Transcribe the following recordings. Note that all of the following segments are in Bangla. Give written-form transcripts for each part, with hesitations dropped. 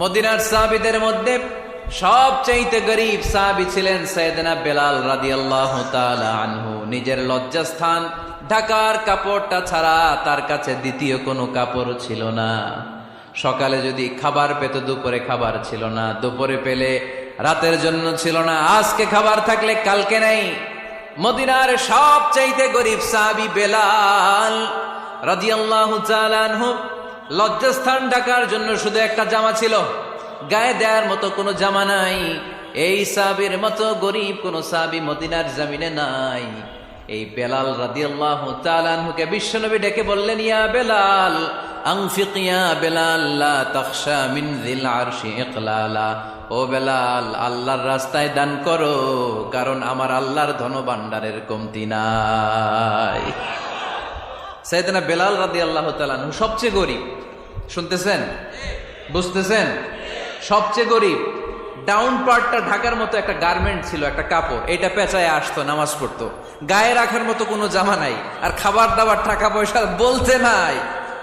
মদিনার সাহাবীদের মধ্যে সবচেয়ে গরীব সাহাবী ছিলেন সাইয়েদনা বেলাল রাদিয়াল্লাহু তাআলা আনহু। নিজের লজ্জাস্থান ঢাকার কাপড়টা ছাড়া তার কাছে দ্বিতীয় কোনো কাপড় ছিল না। সকালে যদি খাবার পেত, দুপুরে খাবার ছিল না, দুপুরে পেলে রাতের জন্য ছিল না, আজকে খাবার থাকলে কালকে নেই। মদিনার সবচেয়ে গরীব সাহাবী বেলাল রাদিয়াল্লাহু তাআলা আনহু, লজ্জাস্থান ঢাকার জন্য শুধু একটা জামা ছিল, গায়ে দেওয়ার মতো কোনো জামা নাই। এই সাহাবীর মতো গরীব কোন সাহাবী মদিনার জমিনে নাই। এই বেলাল রাদিয়াল্লাহু তাআলা আনহুকে বিশ্বনবী ডেকে বললেন, ইয়া বেলাল আনফিক ইয়া বেলাল লা তাখশা মিন যিল আরশি ইকলালা। ও বেলাল, আল্লাহর রাস্তায় দান করো, কারণ আমার আল্লাহর ধনভাণ্ডারের কমতি নাই। সাইয়েদনা বেলাল রাদিয়াল্লাহু তাআলা আনহু সবচেয়ে গরীব। শুনতেছেন? বুঝতেছেন? সবচেয়ে গরীব। ডাউন পার্টটা ঢাকার মতো একটা গার্মেন্ট ছিল, একটা কাপড়, এটা পেঁচায় আসতো, নামাজ পড়তো। গায়ে রাখার মতো কোনো জামা নাই, আর খাবার দাবার টাকা পয়সা বলতে নাই।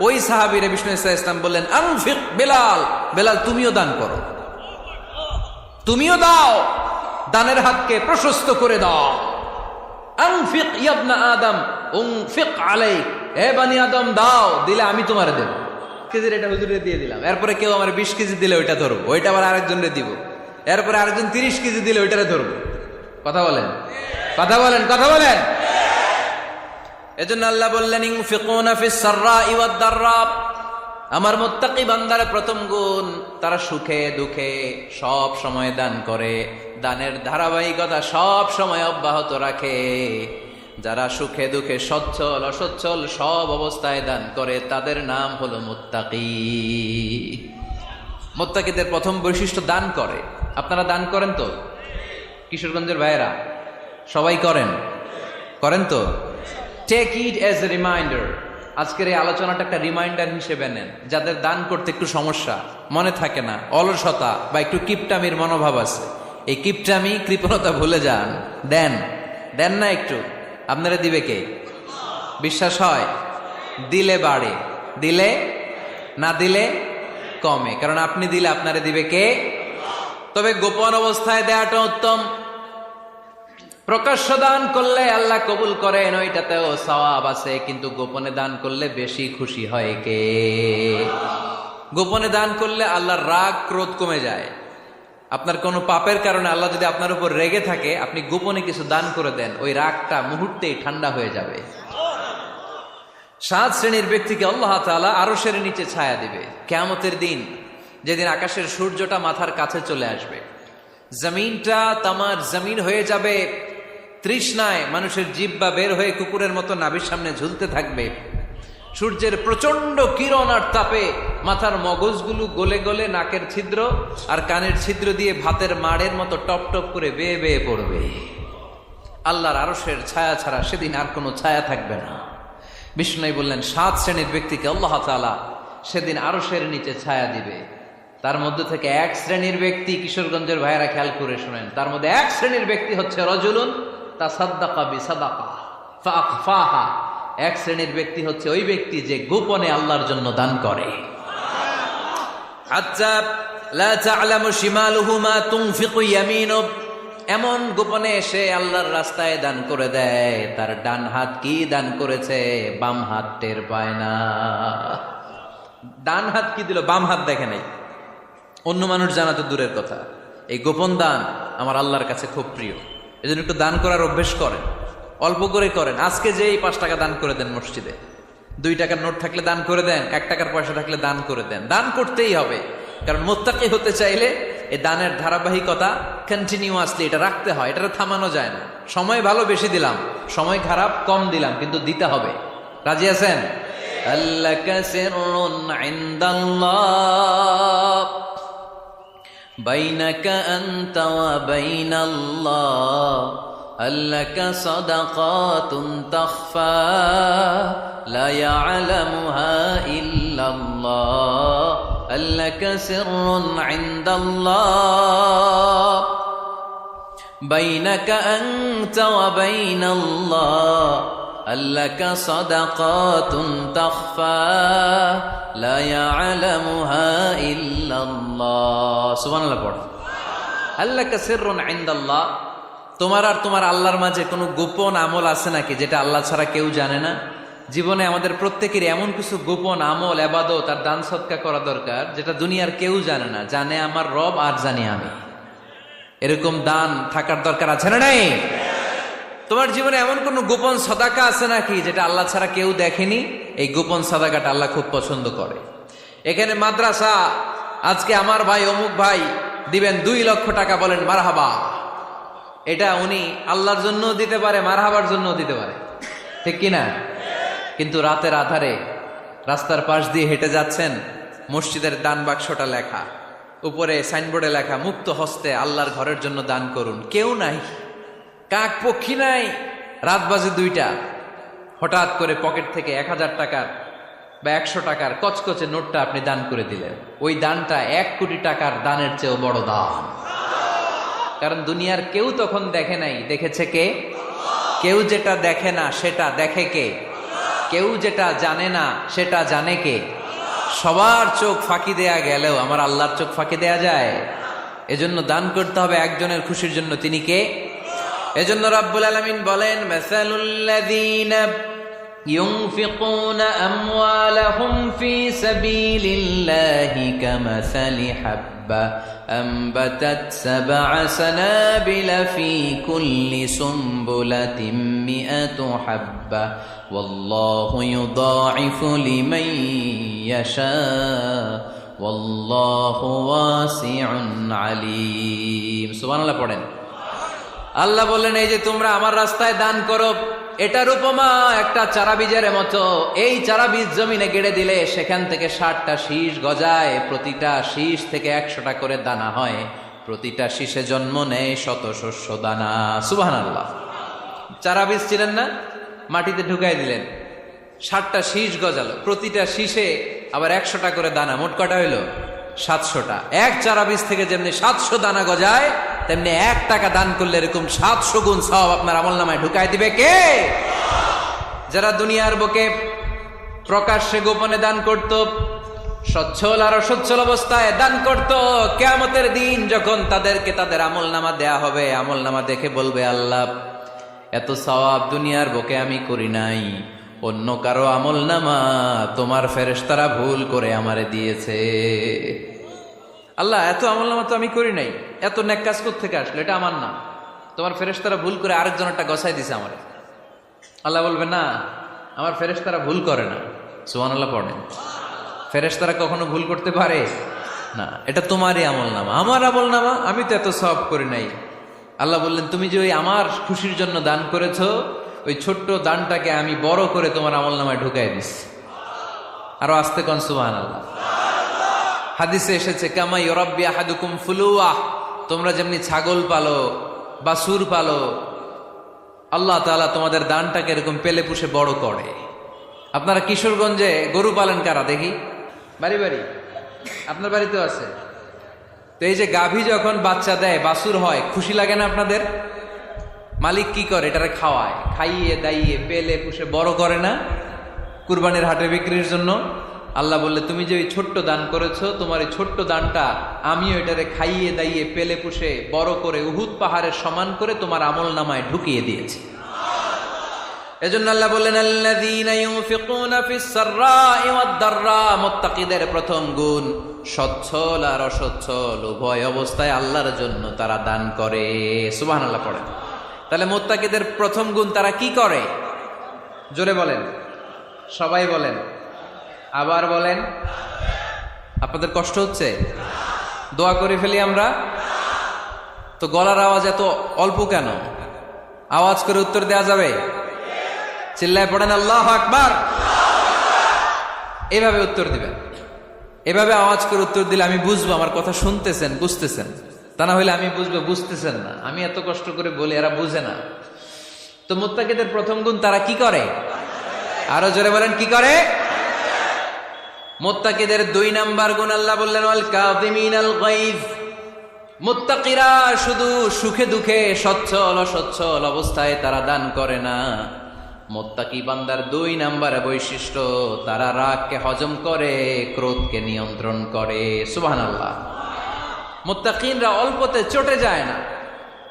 ওই সাহাবীরে বিষ্ণু ইসা ইসলাম বললেন, আনফিক বেলাল, বেলাল তুমিও দান করো, তুমিও দাও, দানের হাতকে প্রশস্ত করে দাও। আনফিক ইবনা আদম উনফিক আলাইক, হে বনি আদম দাও, দিলে আমি তোমারে দেব। কেজির এটা হুজুরে দিয়ে দিলাম, এরপরে কেউ আমার 20 কেজি দিলে ওইটা ধরবো, ওইটা আবার আরেকজনরে দিব, এরপরে আরেকজন 30 কেজি দিলে ওইটারে ধরবো। কথা বলেন, কথা বলেন, কথা বলেন। এজন্য আল্লাহ বললেন, ইনফিকুনা ফিস সাররাই ওয়াদ দাররা। আমার মুত্তাকি বান্দার প্রথম গুণ, তারা সুখে দুঃখে সব সময় দান করে, দানের ধারাবাহিকতা সব সময় অব্যাহত রাখে। যারা সুখে দুঃখে সচ্ছল অসচ্ছল সব অবস্থায় দান করে, তাদের নাম হলো মুত্তাকি। মুত্তাকিদের প্রথম বৈশিষ্ট্য দান করে। আপনারা দান করেন তো? কিশোরগঞ্জের ভাইয়েরা সবাই করেন? করেন তো? Take it as a reminder. আজকের এই আলোচনাটা একটা রিমাইন্ডার হিসেবে নেন। যাদের দান করতে একটু সমস্যা, মনে থাকে না, অলসতা বা একটু কিপটামির মনোভাব আছে, এই কিপটামি কৃপণতা ভুলে যান, দেন। দেন না একটু? আপনারা দিবে কে? বিশ্বাস হয়? দিলে বাড়ে, দিলে না দিলে কমে, কারণ আপনি দিলে আপনারে দিবে কে? তবে গোপন অবস্থায় দেয়াটা উত্তম। প্রকাশ্য দান করলে আল্লাহ কবুল করেন, ওইটাতেও সওয়াব আছে, কিন্তু গোপনে দান করলে বেশি খুশি হয় কে? গোপনে দান করলে আল্লাহর রাগ ক্রোধ কমে যায়। আপনার কোনো পাপের কারণে আল্লাহ যদি আপনার উপর রেগে থাকে, আপনি গোপনে কিছু দান করে দেন, ওই রাগটা মুহূর্তেই ঠান্ডা হয়ে যাবে। 7 শ্রেণীর ব্যক্তিকে আল্লাহ তাআলা আরশের নিচে ছায়া দিবে কিয়ামতের দিন, যেদিন আকাশের সূর্যটা মাথার কাছে চলে আসবে, জমিনটা তামার জমিন হয়ে যাবে, তৃষ্ণায় মানুষের জিহ্বা বের হয়ে কুকুরের মতো নাভির সামনে ঝুলতে থাকবে। সূর্যের প্রচন্ড কিরণ আর তাপে মাথার মগজগুলো গলে গলে নাকের ছিদ্র আর কানের ছিদ্র দিয়ে ভাতের মাড়ের মতো টপ টপ করে বেয়ে বেয়ে পড়বে। আল্লাহর আরশের ছায়া ছাড়া সেদিন আর কোনো ছায়া থাকবে না। বিষ্ণু বললেন, 7 শ্রেণীর ব্যক্তিকে আল্লাহ তাআলা সেদিন আরশের নিচে ছায়া দিবে। তার মধ্যে থেকে 1 শ্রেণীর ব্যক্তি, কিশোরগঞ্জের ভাইয়েরা খেয়াল করে শুনেন, তার মধ্যে 1 শ্রেণীর ব্যক্তি হচ্ছে রাজুলুন তাসাদ্দাকা বিসাদাকা ফাআখফাহা। 1 শ্রেণীর ব্যক্তি হচ্ছে ওই ব্যক্তি যে গোপনে আল্লাহর জন্য দান করে। হাত্তা লা তা'লামু শিমালুহু মা তুনফিকু ইয়ামিনুহু, এমন গোপনে এসে আল্লাহর রাস্তায় দান করে দেয়, তার ডান হাত কি দান করেছে বাম হাত টের পায় না। ডান হাত কি দিল, বাম হাত দেখে নাই। অন্য মানুষ জানা তো দূরের কথা, এই গোপন দান আমার আল্লাহর কাছে খুব প্রিয়। এজন্য একটু দান করার অভ্যেস করেন, অল্প করে করেন। আজকে যে এই 5 টাকা দান করে দেন মসজিদে, 2 টাকার নোট থাকলে দান করে দেন, 1 টাকার পয়সা থাকলে দান করে দেন। দান করতেই হবে, কারণ মুত্তাকি হতে চাইলে এই দানের ধারাবাহিকতা কন্টিনিউয়াসলি এটা রাখতে হয়, এটা থামানো যায় না। সময় ভালো বেশি দিলাম, সময় খারাপ কম দিলাম, কিন্তু দিতে হবে। রাজি আছেন? আল্লাকা সিররুন ইনদাল্লাহ বাইনাকা আনতা ওয়া বাইনাল্লাহ, আল্লাকা সাদাকাতুন তাখফা লা ইয়ালামুহা ইল্লাল্লাহ, আল্লাকা সিররুন ইনদাল্লাহ বাইনাকা আনতা ওয়া বাইনাল্লাহ, আল্লাকা সাদাকাতুন তাখফা লা ইয়ালামুহা ইল্লাল্লাহ। সুবহানাল্লাহ পড়ো। আল্লাকা সিররুন ইনদাল্লাহ, তোমার আর তোমার আল্লাহর মাঝে কোনো গোপন আমল আছে নাকি যেটা আল্লাহ ছাড়া কেউ জানে না? জীবনে আমাদের প্রত্যেকেরই এমন কিছু গোপন আমল, ইবাদত আর দান সদকা করা দরকার যেটা দুনিয়ার কেউ জানে না, জানে আমার রব আর জানি আমি। এরকম দান থাকার দরকার আছে না নাই? তোমার জীবনে এমন কোন গোপন সাদাকা আছে নাকি যেটা আল্লাহ ছাড়া কেউ দেখেনি? এই গোপন সাদাকাটা আল্লাহ খুব পছন্দ করে। এখানে মাদ্রাসা, আজকে আমার ভাই অমুক ভাই দিবেন 2 লক্ষ টাকা, বলেন মারহাবা। এটা উনি আল্লাহর জন্য দিতে পারে, মারহাবার জন্য দিতে পারে, ঠিক কিনা? কিন্তু রাতের আধারে রাস্তার পাশ দিয়ে হেঁটে যাচ্ছেন, মসজিদের দান বাক্সটা লেখা, উপরে সাইনবোর্ডে লেখা মুক্ত হস্তে আল্লাহর ঘরের জন্য দান করুন। কেউ নাই, কাক পক্ষী নাই, রাত বাজে 2টা, হঠাৎ করে পকেট থেকে 1000 টাকার বা 100 টাকার কচকচে নোটটা আপনি দান করে দিলেন। ওই দানটা 1 কোটি টাকার দানের চেয়েও বড় দান। কারণ দুনিয়ার কেউ তখন দেখে নাই, দেখেছে কে? কেউ যেটা দেখে না সেটা দেখে কে? কেউ যেটা জানে না সেটা জানে কে? সবার চোখ ফাঁকি দেয়া গেলেও আমার আল্লাহর চোখ ফাঁকি দেয়া যায়? এজন্য দান করতে হবে একজনের খুশির জন্য, তিনি কে? এজন্য রাব্বুল আলামিন বলেন, মাসালুল্লাযীনা ইউনফিকুনা আমওয়ালাহুম ফি সাবিলিল্লাহি কামাসালি হাব্বা আনবাতাত 7 সানাবিলা ফি কুল্লি সুমবুলাতিন মিআতু হাব্বা ওয়াল্লাহু ইউদাঈফু লিমান ইয়াশা ওয়াল্লাহু ওয়াসিউন আলীম। সুবহানাল্লাহ পড়েন। আল্লাহ বললেন, এই যে তোমরা আমার রাস্তায় দান করো, এটার উপমা একটা চারা বীজের মতো। এই চারা বীজ জমিনে গেড়ে দিলে সেখান থেকে 60টা শীষ গজায়, প্রতিটা শীষ থেকে 100টা করে দানা হয়, প্রতিটা শীষে জন্ম নেয় শত শস্য দানা। সুবহানাল্লাহ। চারা বীজ ছিলেন না, মাটিতে ঢুকাই দিলেন, 60টা শীষ গজালো, প্রতিটা শীষে আবার 100টা করে দানা, মোট কটা হইল? 700টা। এক চারা বীজ থেকে যেমনি 700 দানা গজায়, তেমনি 1 টাকা দান করলে এরকম 700 গুণ সওয়াব আপনার আমলনামায় ঢুকাই দিবে কে? যারা দুনিয়ার বুকে প্রকাশ্যে গোপনে দান করত, সচ্ছল আর অসচ্ছল অবস্থায় দান করত, কিয়ামতের দিন যখন তাদেরকে তাদের আমলনামা দেয়া হবে, আমলনামা দেখে বলবে, আল্লাহ এত সওয়াব দুনিয়ার বুকে আমি করি নাই, অন্য কারো আমলনামা তোমার ফেরেশতারা ভুল করে আমারে দিয়েছে। আল্লাহ এত আমলনামা তো আমি করি নাই, এত নেক কাজ কোত্থেকে আসলো? এটা আমার না, তোমার ফেরেশতারা ভুল করে আরেকজনেরটা গছাই দিছে আমারে। আল্লাহ বলবে, না, আমার ফেরেশতারা ভুল করে না। সুবহানাল্লাহ পড়েন। ফেরেশতারা কখনো ভুল করতে পারে না, এটা তোমারই আমলনামা, আমার আমলনামা, আমি তো এত সওয়াব করি নাই। আল্লাহ বললেন, তুমি যে ওই আমার খুশির জন্য দান করেছো, ওই ছোট্ট দানটাকে আমি বড় করে তোমার আমলনামায় ঢুকাই দিছি। আরো আস্তে কোন সুবহানাল্লাহ। হাদিসে এসেছে, কামা ইউরাব্বি আহাদুকুম ফুলুয়াহ, তোমরা যেমনি ছাগল পালো, বাছুর পালো, আল্লাহ তাআলা তোমাদের দানটাকে এরকম পেলে পুষে বড় করে। আপনারা কিশোরগঞ্জে গরু পালেন কারা দেখি? বাড়ি বাড়ি, আপনার বাড়িতেও আছে। তো এই যে গাভী যখন বাচ্চা দেয়, বাছুর হয়, খুশি লাগে না আপনাদের? মালিক কি করে? এটারে খাওয়ায়, খাইয়ে দাইয়ে পেলে পুষে বড় করে না? কুরবানির হাটে বিক্রির জন্য। আল্লাহ বললে, তুমি যে ওই ছোট্ট দান করেছো, তোমার এই ছোট্ট দানটা আমিও এটারে খাইয়ে দাইয়ে পেলে পুষে বড় করে উহুদ পাহাড়ের সমান করে তোমার আমলনামায় ঢুকিয়ে দিয়েছি। এজন্য আল্লাহ বললেন, আল্লাযীনা ইউনফিকুনা ফিস সাররাই ওয়াদ দাররা, মুত্তাকিদের প্রথম গুণ সচ্ছল আর অসচ্ছল উভয় অবস্থায় আল্লাহর জন্য তারা দান করে। সুবহানাল্লাহ পড়েন। তাহলে মুত্তাকিদের প্রথম গুণ, তারা কি করে? জোরে বলেন, সবাই বলেন, আবার বলেন। আপনাদের কষ্ট হচ্ছে? দোয়া করে ফেলি আমরা তো। গলার আওয়াজ এত অল্প কেন? আওয়াজ করে উত্তর দেওয়া যাবে? চিল্লায় পড়েন আল্লাহু আকবার। এভাবে উত্তর দিবেন, এভাবে আওয়াজ করে উত্তর দিলে আমি বুঝবো আমার কথা শুনতেছেন, বুঝতেছেন। তা না হইলে আমি বুঝবো বুঝতেছেন না, আমি এত কষ্ট করে বলি, এরা বুঝে না। তো মুত্তাকিদের প্রথম গুণ, তারা কি করে? আরো জোরে বলেন, কি করে? মুত্তাকিদের 2 নাম্বার গুণ আল্লাহ বললেন, ওয়াল কাযিমিনাল গায়জ। মুত্তাকিরা শুধু সুখে দুঃখে, সচ্ছল অসচ্ছল অবস্থায় তারা দান করে না, মুত্তাকি বান্দার 2 নাম্বার বৈশিষ্ট্য, তারা রাগকে হজম করে, ক্রোধকে নিয়ন্ত্রণ করে। সুবহানাল্লাহ। মুত্তাকিনরা অল্পতে চটে যায় না,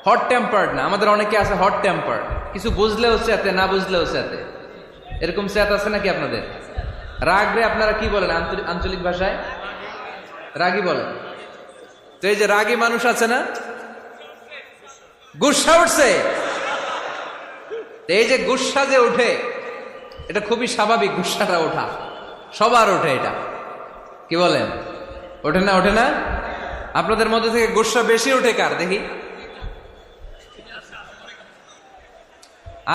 হট টেম্পার্ড না। আমাদের অনেকে আছে হট টেম্পার্ড, কিছু বুঝলেও চেতে, না বুঝলেও চেতে। এরকম চেত আছে নাকি আপনাদের? রাগ রে আপনারা কি বলেন আঞ্চলিক ভাষায়? রাগী বলেন। তো এই যে রাগী মানুষ আছে না, গুসা উঠছে, এই যে গুসা যে ওঠে, এটা খুবই স্বাভাবিক। গুসাটা ওঠা সবার ওঠে, এটা কি বলেন? ওঠে না? ওঠে না? আপনাদের মধ্যে থেকে গুসা বেশি ওঠে কার দেখি?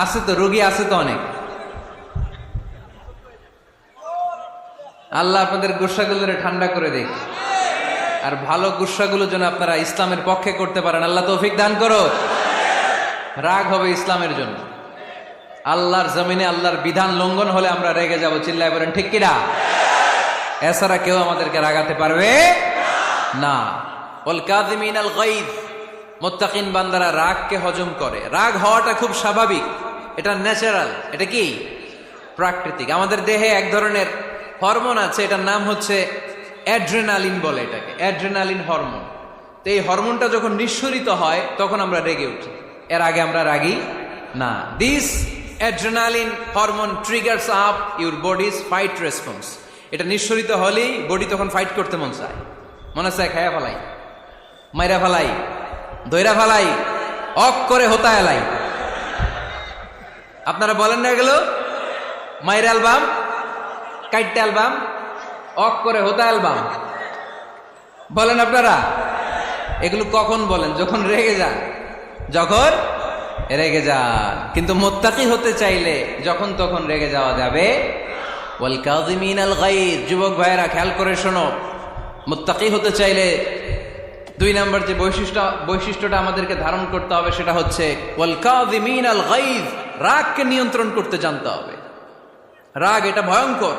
আছে তো, রোগী আছে তো অনেক। আল্লাহ আপনাদের গুসাগুলোরে ঠান্ডা করে দেখ, আর ভালো গুসাগুলো যেন আপনারা ইসলামের পক্ষে করতে পারেন। আল্লাহ তৌফিক দান করো। রাগ হবে ইসলামের জন্য। আল্লাহর জমিনে আল্লাহর বিধান লঙ্ঘন হলে আমরা রেগে যাব, চিল্লায় বলেন ঠিক কিনা? এছাড়া কেউ আমাদেরকে রাগাতে পারবে না। ওয়াল কাযিমিনাল গায়জ, মুত্তাকিন বান্দারা রাগকে হজম করে। রাগ হওয়াটা খুব স্বাভাবিক, এটা ন্যাচারাল, এটা কি প্রাকৃতিক। আমাদের দেহে এক ধরনের হরমোন আছে, এটার নাম হচ্ছে অ্যাড্রেনালিন বলে এটাকে, অ্যাড্রেনালিন হরমোন। তো এই হরমোনটা যখন নিঃসরিত হয় তখন আমরা রেগে উঠি, এর আগে আমরা রাগি না। This adrenaline hormone triggers up your bodies fight response. এটা নিঃসরিত হলেই বডি তখন ফাইট করতে মন চায়, মনে চায় খায়া ফেলাই, মাইরা ফেলাই, দইরা ফেলাই, অক করে হোতা এলাই। আপনারা বলেন না এগুলো? মাইরা অ্যালবাম, কাইটটা অ্যালবাম, অক করে হোতা অ্যালবাম বলেন আপনারা? এগুলো কখন বলেন? যখন রেগে যান, যখন রেগে যান। কিন্তু মুত্তাকি হতে চাইলে যখন তখন রেগে যাওয়া যাবে। ওয়াল কাযিমিনাল গায়জ, যুবক ভাইয়েরা খেয়াল করে শোনো, মুত্তাকি হতে চাইলে 2 নাম্বার যে বৈশিষ্ট্যটা আমাদেরকে ধারণ করতে হবে সেটা হচ্ছে ওয়াল কাযিমিনাল গায়জ, রাগকে নিয়ন্ত্রণ করতে জানতে হবে। রাগ এটা ভয়ঙ্কর।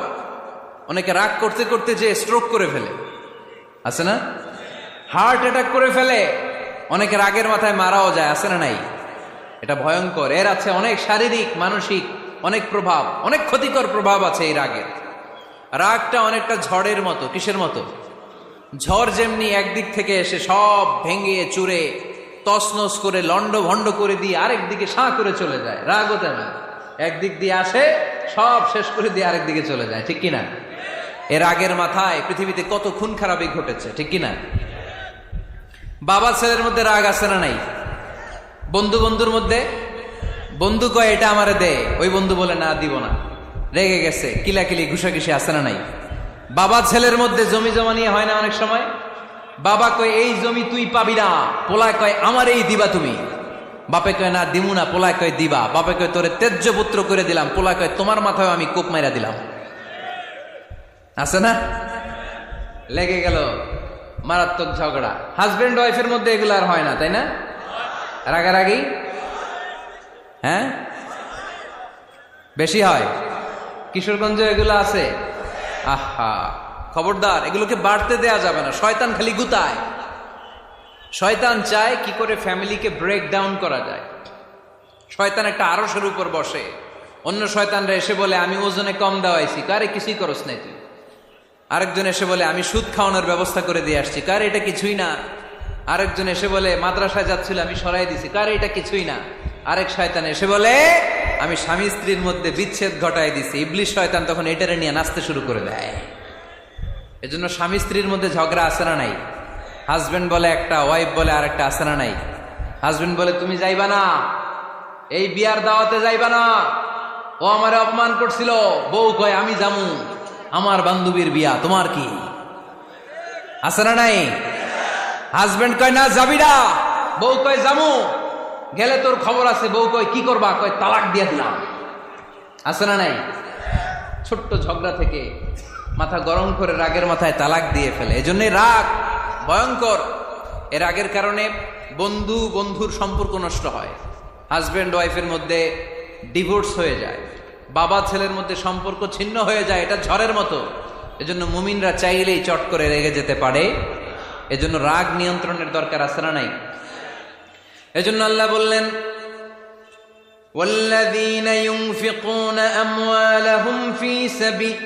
অনেকে রাগ করতে করতে যে স্ট্রোক করে ফেলে, আছে না? হার্ট অ্যাটাক করে ফেলে। অনেকে রাগের মাথায় মারাও যায়, আছে না নাই? এটা ভয়ঙ্কর। এর আছে অনেক শারীরিক, মানসিক অনেক প্রভাব, অনেক ক্ষতিকর প্রভাব আছে এই রাগের। রাগটা অনেকটা ঝড়ের মতো। কিসের মতো? ঝড় যেমনি একদিক থেকে এসে সব ভেঙে চুরে তছনছ করে লন্ড ভন্ড করে দিয়ে আরেক দিকে সাঁ করে চলে যায়, রাগও তেমন একদিক দিয়ে আসে, সব শেষ করে দিয়ে আরেক দিকে চলে যায়, ঠিক কিনা? এর আগের মাথায় পৃথিবীতে কত খুন খারাপি ঘটেছে, ঠিক কিনা? বাবা ছেলের মধ্যে রাগ আছে না নাই? বন্ধু বন্ধুর মধ্যে, বন্ধু কয় এটা আমারে দে, ওই বন্ধু বলে না দিব না, রেগে গেছে, কিলাকিলি ঘুষাঘুষি আছে না নাই? বাবা ছেলের মধ্যে জমি জমা নিয়ে হয় না অনেক সময়? বাবা কয় এই জমি তুই পাবি না, পোলায় কয় আমার এই দিবা তুমি। বাপে কয় না দিমু না, পোলায় কয় দিবা। বাপে কয় তোরে তেজ্য পুত্র করে দিলাম, পোলায় কয় তোমার মাথায় আমি কোপ মাইরা দিলাম। আছে না? লেগে গেল, মারাত্মক ঝগড়া। হাজবেন্ড ওয়াইফের মধ্যে এগুলো আর হয় না, তাই না? রাগারাগি হ্যাঁ বেশি হয়। কিশোরগঞ্জে এগুলো আছে। আহা, খবরদার, এগুলোকে বাড়তে দেয়া যাবে না। শয়তান খালি গুতায়। শয়তান চায় কি করে ফ্যামিলিকে ব্রেক ডাউন করা যায়। শয়তান একটা আরশের উপর বসে, অন্য শয়তানরা এসে বলে আমি ওজনে কম দেওয়াইছি, কারে কিছুই করস নাই তুই। আরেকজন এসে বলে আমি সুদ খাওয়ানোর ব্যবস্থা করে দিয়ে আসছি, কারে এটা কিছুই না। আরেকজন এসে বলে মাদ্রাসায় যাচ্ছিল আমি সরাই দিছি, কারে এটা কিছুই না। আরেক শয়তান এসে বলে আমি স্বামী স্ত্রীর মধ্যে বিচ্ছেদ ঘটাই দিছি। ইবলিশ শয়তান তখন এটারে নিয়ে নাচতে শুরু করে দেয়। এজন্য স্বামী স্ত্রীর মধ্যে ঝগড়া আছে না নাই? হাজবেন্ড বলে একটা, ওয়াইফ বলে আরেকটা, আছে না নাই? হাজবেন্ড বলে তুমি যাইবা না, এই বিয়ার দাওয়াতে যাইবা না, ও আমারে অপমান করছিল। বউ কয় আমি যামু, আমার বান্ধবীর বিয়া, তোমার কি? আছে না নাই? হাজবেন্ড কয় না যাবি না, বউ কয় যামু, গেলে তোর খবর আছে। বউ কয় কি করবা? কয় তালাক দিয়ে দিলাম। আছে না নাই? ছোট্ট ঝগড়া থেকে মাথা গরম করে রাগের মাথায় তালাক দিয়ে ফেলে। এজন্য রাগ ভয়ঙ্কর। এর রাগের কারণে বন্ধু বন্ধুর সম্পর্ক নষ্ট হয়, হাজবেন্ড ওয়াইফের মধ্যে ডিভোর্স হয়ে যায়, বাবা ছেলের মধ্যে সম্পর্ক ছিন্ন হয়ে যায়। এটা ঝড়ের মতো। এজন্য মুমিনরা চাইলেই চট করে রেগে যেতে পারে। এজন্য রাগ নিয়ন্ত্রণের দরকার আছে না নাই? এজন্য আল্লাহ বললেন والذين ينفقون أموالهم في سبيل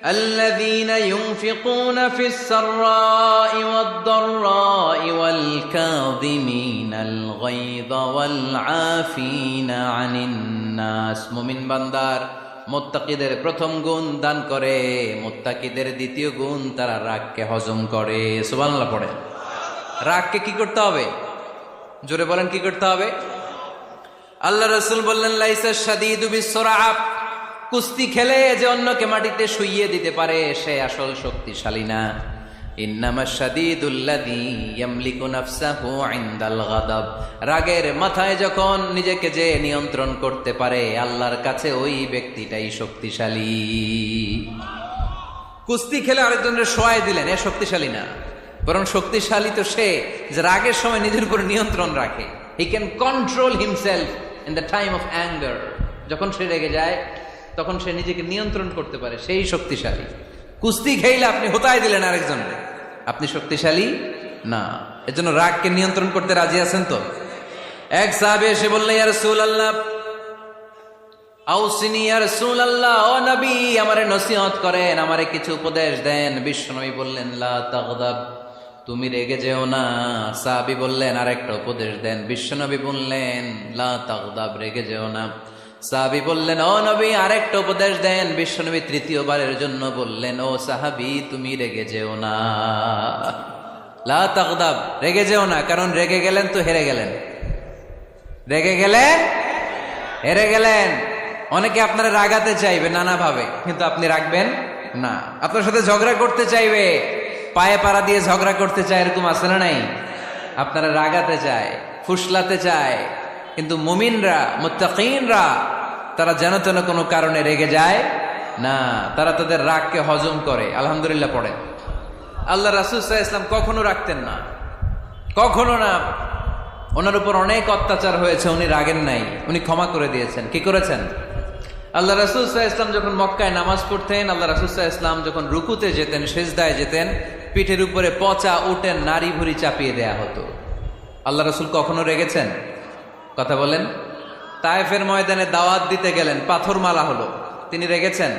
الذين ينفقون في السراء والضراء والكاظمين الغيظ والعافين عن الناس মুমিন বান্দার মুত্তাকিদের প্রথম গুণ দান করে, মুত্তাকিদের দ্বিতীয় গুণ তারা রাগকে হজম করে। সুবহানাল্লাহ পড়ে। রাগকে কি করতে হবে? জোরে বলেন, কি করতে হবে? আল্লাহ রাসূল বললেন, লাইসা শাদীদু বিসসুরআ, কুস্তি খেলে যে অন্যকে মাটিতে শুইয়ে দিতে পারে সে আসল শক্তিশালী না। ইন্নামাশ শাদীদুল্লাযী ইয়ামলিকু নাফসাহু ইনদাল গাদাব, রাগের মাথায় যখন নিজেকে যে নিয়ন্ত্রণ করতে পারে আল্লাহর কাছে ওই ব্যক্তিটাই শক্তিশালী। কুস্তি খেলে আরেকজনের শোয়াই দিলেন, এ শক্তিশালী না, বরং শক্তিশালী তো সে যে রাগের সময় নিজের উপর নিয়ন্ত্রণ রাখে। He can control himself in the time of anger. যখন সে রেগে যায় তখন সে নিজেকে নিয়ন্ত্রণ করতে পারে, সেই শক্তিশালী। কুস্তি খেইলে আপনি হোতায় দিলেন আরেকজনকে, আপনি শক্তিশালী না। এজন্য রাগকে নিয়ন্ত্রণ করতে রাজি আছেন তো? এক সাহাবী এসে বললেন, ইয়া রাসূলুল্লাহ আউসিনি, ইয়া রাসূলুল্লাহ, ও নবী আমারে নসিহত করেন, আমারে কিছু উপদেশ দেন। বিশ্বনবী বললেন, লা তাগদাব, তুমি রেগে যেও না। সাহাবী বললেন, আরেকটা উপদেশ দেন। বিশ্বনবী বললেন, লা তাগদাব, রেগে যেও না। সাহাবী বললেন, ও নবী আরেকটা উপদেশ দেন। বিশ্বনবী তৃতীয়বারের জন্য বললেন, ও সাহাবী তুমি রেগে যেও না, লা তাগদাব, রেগে যেও না। কারণ রেগে গেলেন তো হেরে গেলেন, রেগে গেলেন হেরে গেলেন। অনেকে আপনারা রাগাতে চাইবে নানাভাবে, কিন্তু আপনি রাখবেন না। আপনার সাথে ঝগড়া করতে চাইবে, পায়ে পাড়া দিয়ে ঝগড়া করতে চায়, এরকম আছে না নাই? আপনারা রাগাতে চায়, ফুসলাতে চায়, কিন্তু মুমিনরা, মুত্তাকিনরা তারা যেন তেন কোনো কারণে রেগে যায় না, তারা তাদের রাগকে হজম করে। আলহামদুলিল্লাহ পড়ে। আল্লাহ রাসূল সাল্লাল্লাহু আলাইহি ওয়াসাল্লাম কখনো রাখতেন না, কখনো না। ওনার উপর অনেক অত্যাচার হয়েছে, উনি রাগেন নাই, উনি ক্ষমা করে দিয়েছেন। কি করেছেন? আল্লাহ রাসূল সাল্লাল্লাহু আলাইহি ওয়াসাল্লাম যখন মক্কায় নামাজ পড়তেন, আল্লাহ রাসূল সাল্লাল্লাহু আলাইহি ওয়াসাল্লাম যখন রুকুতে যেতেন, সিজদায় যেতেন, পিঠের উপরে পচা উটের নাড়ি ভুঁড়ি চাপিয়ে দেয়া হতো। আল্লাহ রাসূল কখনো রেগেছেন? কথা বলেন। তায়েফের ময়দানে দাওয়াত দিতে গেলেন, পাথর মারা হলো, তিনি রেগেছেন?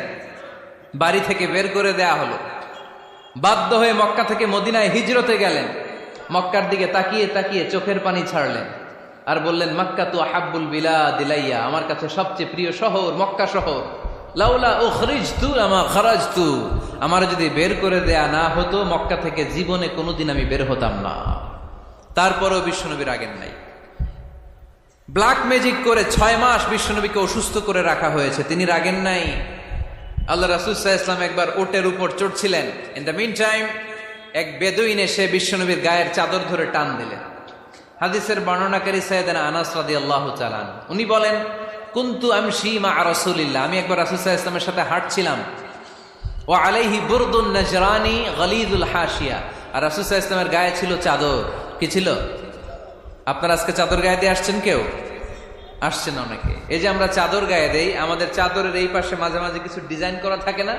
বাড়ি থেকে বের করে দেয়া হলো, বাধ্য হয়ে মক্কা থেকে মদিনায় হিজরতে গেলেন। মক্কার দিকে তাকিয়ে তাকিয়ে চোখের পানি ছাড়লেন আর বললেন, মক্কা তু আহাব্বুল বিলাদ ইলাইয়া, আমার কাছে সবচেয়ে প্রিয় শহর মক্কা শহর। লাউলা উখরিজতু আমা খারাজতু, আমার যদি বের করে দেয়া না হতো মক্কা থেকে জীবনে কোনোদিন আমি বের হতাম না। তারপরেও বিশ্বনবী রাগেন নাই। ব্ল্যাক ম্যাজিক করে 6 মাস বিশ্বনবীকে অসুস্থ করে রাখা হয়েছে, তিনি রাগেন নাই। আল্লাহ রাসূল সাল্লাল্লাহু আলাইহি ওয়াসাল্লাম একবার উটের উপর চড়ছিলেন। ইন দ্য মিন টাইম এক বেদুইন এসে বিশ্বনবীর গায়ের চাদর ধরে টান দিলেন। হাদিসের বর্ণনাকারী সাইয়েদনা আনাস রাদিয়াল্লাহু তাআলা উনি বলেন, কুনতু আমশি মা রাসূলিল্লাহ, আমি একবার রাসূল সাল্লাল্লাহু আলাইহি ওয়াসাল্লামের সাথে হাঁটছিলাম। ওয়া আলাইহি বুরদুন নাজরানি গলিদুল হাশিয়া, আর রাসূল সাল্লাল্লাহু আলাইহি ওয়াসাল্লামের গায়ে ছিল চাদর। কি ছিল? আপনারা আজকে চাদর গায়ে দিয়ে আসছেন? কেউ আসছেন? অনেকে। এই যে আমরা চাদর গায়ে দেই, আমাদের চাদরের এই পাশে মাঝে মাঝে কিছু ডিজাইন করা থাকে না?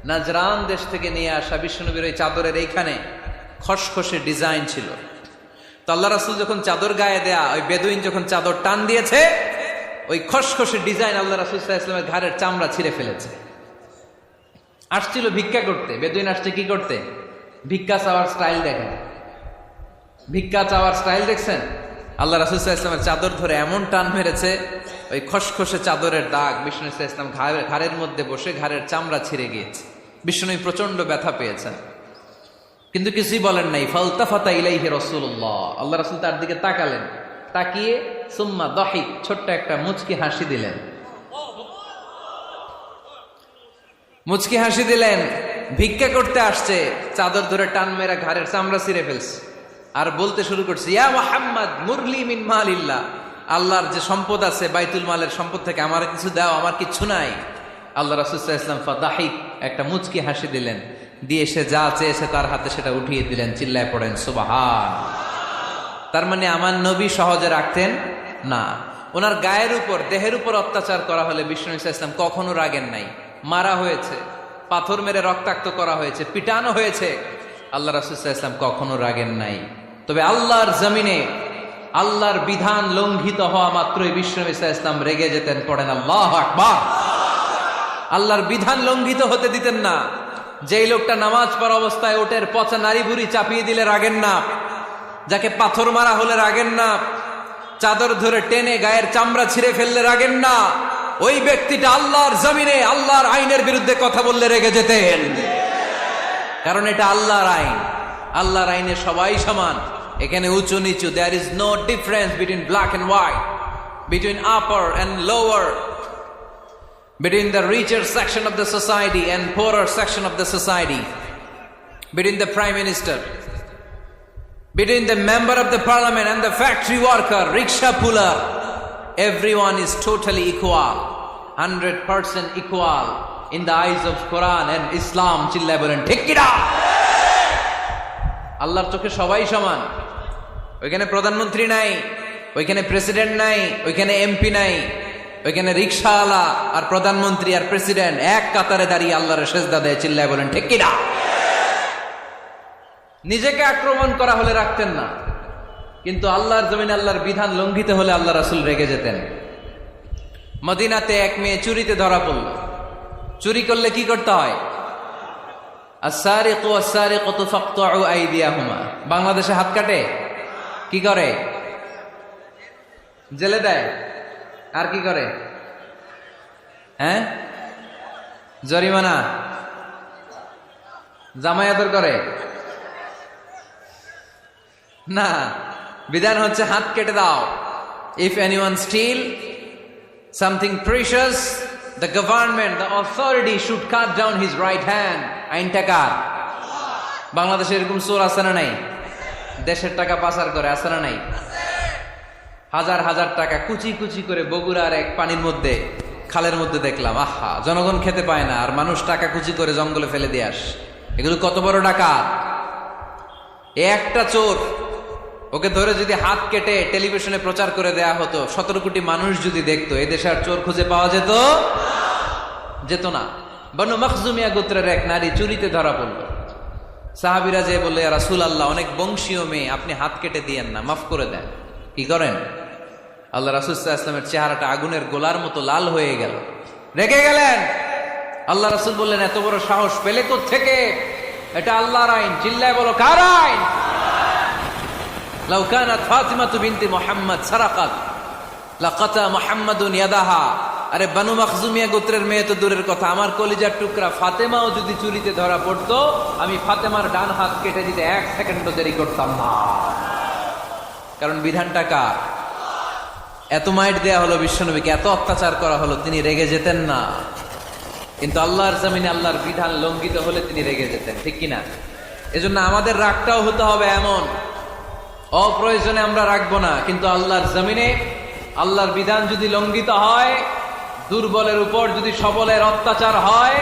নাজরান দেশ থেকে নিয়ে আসা বিশ্বনবীর ওই চাদরের এইখানে খসখসে ডিজাইন ছিল। তো আল্লাহ রাসূল যখন চাদর গায়ে দেয়া, ওই বেদুইন যখন চাদর টান দিয়েছে, ওই খসখসে ডিজাইন আল্লাহ রাসূল সাল্লাল্লাহু আলাইহি ওয়াসাল্লামের ঘাড়ের চামড়া ছিঁড়ে ফেলেছে। আসছিল ভিক্ষা করতে। বেদুইন আসছে কি করতে? ভিক্ষা চাওয়ার স্টাইল দেখেন, ভিক্ষা চাওয়ার স্টাইল দেখছেন? আল্লাহ রাসূল সাল্লাল্লাহু আলাইহি ওয়াসাল্লামের চাদর ধরে এমন টান মেরেছে, ওই খসখসে চাদরের দাগ বিষ্ণু সাল্লাল্লাহু আলাইহি ওয়াসাল্লাম ঘাড়ের মধ্যে বসে ঘাড়ের চামড়া ছিঁড়ে গিয়েছে। বিষ্ণু প্রচন্ড ব্যথা পেয়েছেন, কিন্তু কিছুই বলেন নাই। ফালতাফাতা ইলাইহি রাসূলুল্লাহ, আল্লাহ রাসূল তার দিকে তাকালেন, তাকিয়ে সুম্মা দাহিক, ছোট্ট একটা মুচকি হাসি দিলেন। মুচকি হাসি দিলেন। ভিক্ষা করতে আসছে, চাদর ধরে টান মেরা ঘাড়ের চামড়া ছিঁড়ে ফেলছে, আর বলতে শুরু করছে, ইয়া মুহাম্মদ মুরলি মিন মালিল্লাহ, আল্লাহর যে সম্পদ আছে বাইতুল মালের সম্পদ থেকে আমার কিছু দাও, আমার কিচ্ছু নাই। আল্লাহ রাসূল সাল্লাল্লাহু আলাইহি ওয়াসাল্লাম ফাদাহিক, একটা মুচকি হাসি দিলেন, দিয়ে সে যা চেয়েছে তার হাতে সেটা উঠিয়ে দিলেন। চিল্লায় পড়েন সুবহান। তার মানে আমার নবী সহজে রাখতেন না। ওনার গায়ের উপর, দেহের উপর অত্যাচার করা হলে বিষ্ণু সাল্লাল্লাহু আলাইহি ওয়াসাল্লাম কখনো রাগেন নাই। মারা হয়েছে, পাথর মেরে রক্তাক্ত করা হয়েছে, পিটানো হয়েছে, আল্লাহ রাসূল সাল্লাল্লাহু আলাইহি ওয়াসাল্লাম কখনো রাগেন নাই। তবে আল্লাহর জমিনে আল্লাহর বিধান লঙ্ঘিত হওয়া মাত্রই বিশ্বনবী সাল্লাল্লাহু আলাইহি ওয়াসাল্লাম রেগে যেতেন। পড়েন আল্লাহু আকবার। আল্লাহর বিধান লঙ্ঘিত হতে দিতেন না। যেই লোকটা নামাজ পড়া অবস্থায় ওটের পচা নারী বুড়ি চাপিয়ে দিলে রাগেন না, যাকে পাথর মারা হলে রাগেন না, চাদর ধরে টেনে গায়ের চামড়া ছিঁড়ে ফেললে রাগেন না, ওই ব্যক্তিটা আল্লাহর জমিনে আল্লাহর আইনের বিরুদ্ধে কথা বললে রেগে যেতেন। কারণ এটা আল্লাহর আইন। আল্লাহর আইনে সবাই সমান। এখানে উঁচু নিচু, there is no difference between black and white, between upper and lower, between the richer section of the society and poorer section of the society, between the prime minister, between the member of the parliament and the factory worker, rickshaw puller, everyone is totally equal, 100% equal in the eyes of Quran and Islam. চিল্লায় বলেন ঠিক কি না? আল্লাহর চোখে সবাই সমান। ওইখানে প্রধানমন্ত্রী নাই, ওইখানে প্রেসিডেন্ট নাই, ওইখানে এমপি নাই, ওইখানে রিকশাওয়ালা আর প্রধানমন্ত্রী আর প্রেসিডেন্ট এক কাতারে দাঁড়িয়ে আল্লাহর সেজদা দেয়। চিল্লায় বলেন ঠিক কি না? নিজেকে আক্রমণ করা হলে রাখতেন না, কিন্তু আল্লাহর জমিনে আল্লাহর বিধান লঙ্ঘিত হলে আল্লাহ রাসূল রেগে যেতেন। মদিনাতে এক মেয়ে চুরিতে ধরা পড়ল। চুরি করলে কি করতে হয়? আস-সারিকু ওয়াস-সারিকাতু ফাকতাউ আইদিয়াহুমা। বাংলাদেশে হাত কাটে, কি করে? জেলে দেয়। আর কি করে? হ্যাঁ, জরিমানা, জামায়াতের করে না। বিধান হচ্ছে হাত কেটে দাও। If anyone steal something precious, the government, the authority should cut down his right hand. আইনটা কার? বাংলাদেশে এরকম চোর আছে না নাই? দেশের টাকা পাচার করে, আছে না নাই? হাজার হাজার টাকা কুচি কুচি করে বগুড়ার এক পানির মধ্যে, খালের মধ্যে দেখলাম। আহা, জনগণ খেতে পায় না আর মানুষ টাকা কুচি করে জঙ্গলে ফেলে দিয়ে আস। এগুলো কত বড় ডাকাত! একটা চোর, ওকে ধরে যদি হাত কেটে টেলিভিশনে প্রচার করে দেয়া হতো, 17 কোটি মানুষ যদি দেখতো, এদেশে আর চোর খুঁজে পাওয়া যেত না। বনু মখজুমিয়া গোত্রের এক নারী চুরিতে ধরা পড়ল। সাহাবীরা যে বললে, ইয়া রাসূলুল্লাহ, অনেক বংশীয় মেয়ে, আপনি হাত কেটে দিয়েন না, মাফ করে দেন। কি করেন? আল্লাহ রাসূল সাল্লাল্লাহু আলাইহি ওয়াসাল্লামের চেহারাটা আগুনের গোলার মতো লাল হয়ে গেল, রেগে গেলেন। আল্লাহ রাসূল বললেন, এত বড় সাহস পেলে কোত্থেকে? এটা আল্লাহর আইন। চিল্লায় বলো, কার আইন? লাউ কানাত ফাতিমাতু বিনতি মুহাম্মদ সারাকাত লাকাতা মুহাম্মাদুন ইয়াদাহা। আরে বনু মখজুমিয়া গোত্রের মেয়ে তো দূরের কথা, আমার কলিজার টুকরা ফাতেমাও যদি চুরিতে ধরা পড়তো, আমি ফাতেমার ডান হাত কেটে দিতে 1 সেকেন্ডও দেরি করতাম না। কারণ বিধানটা কার? এত মাইট দেয়া হলো বিশ্বনবীকে, এত অত্যাচার করা হলো, তিনি রেগে যেতেন না। কিন্তু আল্লাহর জমিনে আল্লাহর বিধান লঙ্ঘিত হলে তিনি রেগে যেতেন, ঠিক কিনা? এজন্য আমাদের রাগটাও হতে হবে এমন, অপ্রয়োজনে আমরা রাখবো না। কিন্তু আল্লাহর জমিনে আল্লাহর বিধান যদি লঙ্ঘিত হয়, দুর্বলের উপর যদি সবলের অত্যাচার হয়,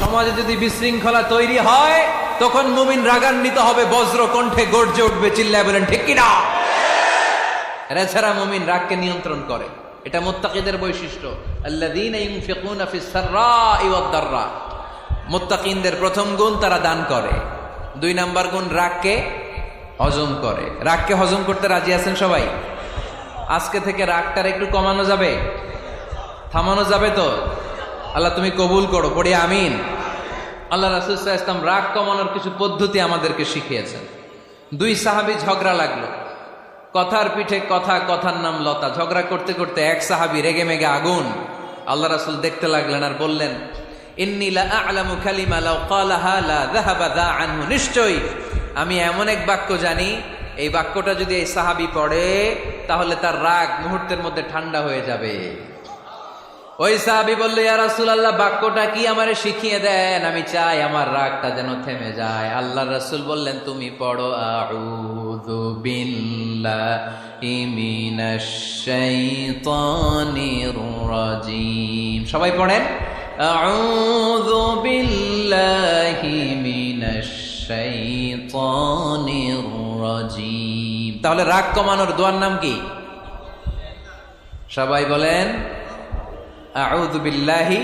সমাজে যদি বিশৃঙ্খলা তৈরি হয়, তখন মুমিন রাগান্বিত হবে, বজ্র কণ্ঠে গর্জে উঠবে। চিল্লায় বলেন ঠিক কিনা? এছাড়া মুমিন রাগকে নিয়ন্ত্রণ করে। এটা মুত্তাকিদের বৈশিষ্ট্য। আল্লাযীনা ইউনফিকুনা ফিস সাররাই ওয়াদ দাররা। মুত্তাকিনদের প্রথম গুণ, তারা দান করে। 2 নাম্বার গুণ, রাগকে হজম করে। রাগকে হজম করতে রাজি আছেন সবাই? আজকে থেকে রাগটার একটু কমানো যাবে, থামানো যাবে তো? আল্লাহ তুমি কবুল করো, পড়ি আমিন। আল্লাহ রাসূল সাল্লাল্লাহু আলাইহি ওয়াসাল্লাম রাগ কমানোর কিছু পদ্ধতি আমাদেরকে শিখিয়েছেন। 2 সাহাবী ঝগড়া লাগলো, কথার পিঠে কথা, কথার নাম লতা। ঝগড়া করতে করতে এক সাহাবী রেগে মেগে আগুন। আল্লাহ রাসূল দেখতে লাগলেন আর বললেন, ইন্নী লা আ'লামু কালিমা লাউ ক্বালাহা লা যাহাবা যা আনহু। নিশ্চয়ই আমি এমন এক বাক্য জানি, এই বাক্যটা যদি এই সাহাবী পড়ে, তাহলে তার রাগ মুহূর্তের মধ্যে ঠান্ডা হয়ে যাবে। ওই সাহাবী বলল, ইয়া রাসূলুল্লাহ, বাক্যটা কি আমারে শিখিয়ে দেন, আমি চাই আমার রাগটা যেন থেমে যায়। আল্লাহর রাসূল বললেন, তুমি পড়ো, আউযু বিল্লাহি মিনাশ শাইতানির রাজীম। সবাই পড়েন, আউযু বিল্লাহি মিনাশ শাইতানির রাজীম। তাহলে রাগ কমানোর দোয়ার নাম কি? সবাই বলেন, আউযু বিল্লাহি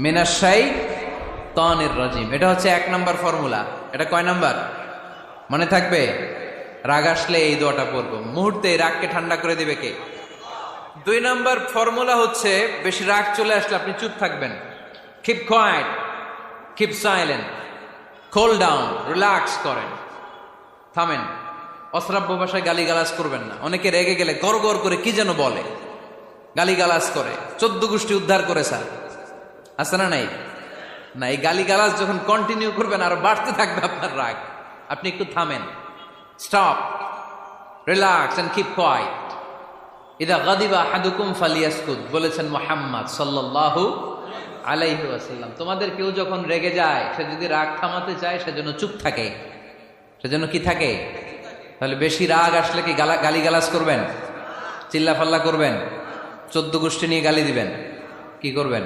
মিনাশ শাইতানির রাজীম। এটা হচ্ছে 1 নম্বর ফর্মুলা। এটা কয় নাম্বার? মনে থাকবে? রাগ আসলে এই দোয়াটা পড়বো, মুহূর্তে রাগকে ঠান্ডা করে দিবে কে? 2 নাম্বার ফর্মুলা হচ্ছে, বেশি রাগ চলে আসলে আপনি চুপ থাকবেন। Keep quiet, keep silent, cool down, relax করেন, থামেন। অশ্রাব্য ভাষায় গালিগালাজ করবেন না। অনেকে রেগে গেলে গড় গড় করে কি যেন বলে, গালিগালাজ করে, 14 গোষ্ঠী উদ্ধার করে স্যার, আছে না নাই? না, এই গালিগালাজ যখন কন্টিনিউ করবেন আরো বাড়তে থাকবে আপনার রাগ। আপনি একটু থামেন, stop, relax and keep quiet. ইদা গাদিবা আহাদুকুম ফালিয়াসকুত বলেছেন মুহাম্মদ সাল্লাল্লাহু আলাইহি ওয়াসাল্লাম। তোমাদের কেউ যখন রেগে যায়, সে যদি রাগ থামাতে চায় সেজন্য চুপ থাকে, সেজন্য কি থাকে? তাহলে বেশি রাগ আসলে কি গালিগালাজ করবেন, চিল্লাফাল্লা করবেন, 14 গোষ্ঠী নিয়ে গালি দিবেন, কি করবেন?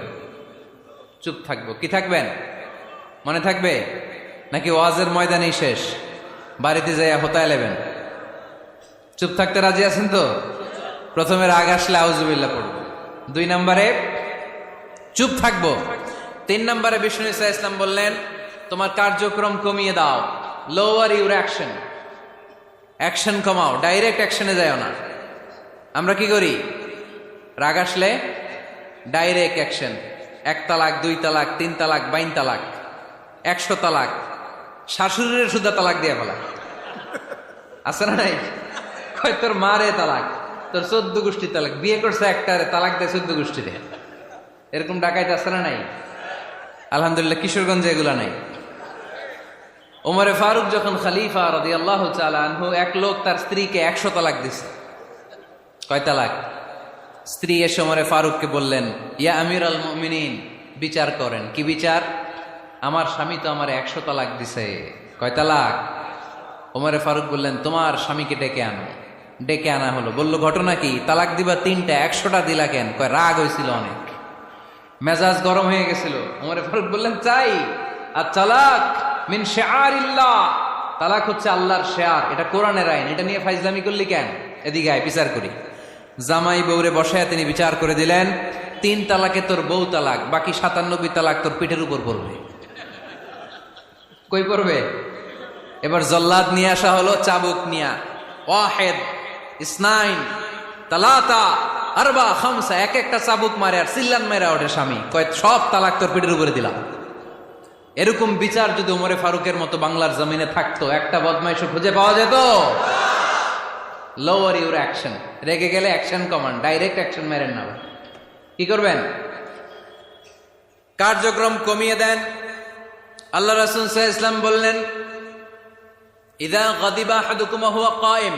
চুপ থাকবো। কি থাকবেন? মনে থাকবে নাকি ওয়াজের ময়দানেই শেষ, বাড়িতে যাইয়া হোতায় লেবেন? চুপ থাকতে রাজি আছেন তো? প্রথমে রাগ আসলে আউযুবিল্লাহ পড়ব, 2 নম্বরে চুপ থাকবো, 3 নম্বরে বিষ্ণু ঈসা ইসলাম বললেন তোমার কার্যক্রম কমিয়ে দাও, লোয়ার ইউর অ্যাকশন, অ্যাকশন কমাও, ডাইরেক্ট অ্যাকশনে যাও না। আমরা কি করি? রাগ আসলে ডাইরেক্ট অ্যাকশন, 1 তালাক, 2 তালাক, 3 তালাক, 22 তালাক, 100 তালাক, শাশুড়ির সুদ্ধা তালাক দিয়ে ফেলা, আছে না নাই? কয় তোর মারে তালাক, তোর 14 গোষ্ঠী তালাক, বিয়ে করছে একটারে তালাক দেয় 14 গোষ্ঠী দেয়, এরকম ডাকাইতে আছে না নাই? আলহামদুলিল্লাহ কিশোরগঞ্জে এগুলা নাই। ওমরে ফারুক যখন খলিফা রাদিয়াল্লাহু তাআলা আনহু, এক লোক তার স্ত্রীকে 100 তালাক দিছে। কয় তালাক? স্ত্রী এসে ওমরে ফারুককে বললেন, ইয়া আমিরাল মুমিনিন, বিচার করেন। কি বিচার? আমার স্বামী তো আমার 100 তালাক দিছে। কয় তালাক? ওমরে ফারুক বললেন, তোমার স্বামীকে ডেকে আনো। ডেকে আনা হলো। বলল, ঘটনা কি? তালাক দিবা 3টা, 100টা দিলা কেন? কয় রাগ হয়েছিল অনেক, মেজাজ গরম হয়ে গেছিল। ওমরে ফারুক বললেন, চাই আর তালাক মিন শিআরিল্লাহ, তালাক হচ্ছে আল্লাহর শেয়ার, এটা কোরআনের আইন, এটা নিয়ে ফাইজলামি করলি কেন? এদিকে আয়, বিচার করি। জামাই বউরে বসায় তিনি বিচার করে দিলেন, 3 তালাকে তোর বউ তালাক, বাকি 97 তালাক তোর পিঠের উপর পড়বে। কই পড়বে? এবার জল্লাদ নিয়ে আসা হলো, চাবুক নিয়া, ওয়াহেদ, ইসনাইন, তালাতা, আরবা, খামসা, এক একটা চাবুক মারে আর চিল্লান মেরা ওঠে স্বামী, কয় সব তালাক তোর পিঠের উপরে দিলাম। এরকম বিচার যদি ওমরে ফারুকের মতো বাংলার জমিনে থাকতো, একটা বদমাইশও খুঁজে পাওয়া যেত? লোয়ার ইউর অ্যাকশন, রেগে গেলে অ্যাকশন কমান, ডাইরেক্ট অ্যাকশন মেরেন না। কি করবেন? কার্যক্রম কমিয়ে দেন। আল্লাহ রাসূল সাল্লাল্লাহু আলাইহি ওয়াসাল্লাম বললেন, ইযা গাদিবা আহাদুকুম হুয়া কায়েম,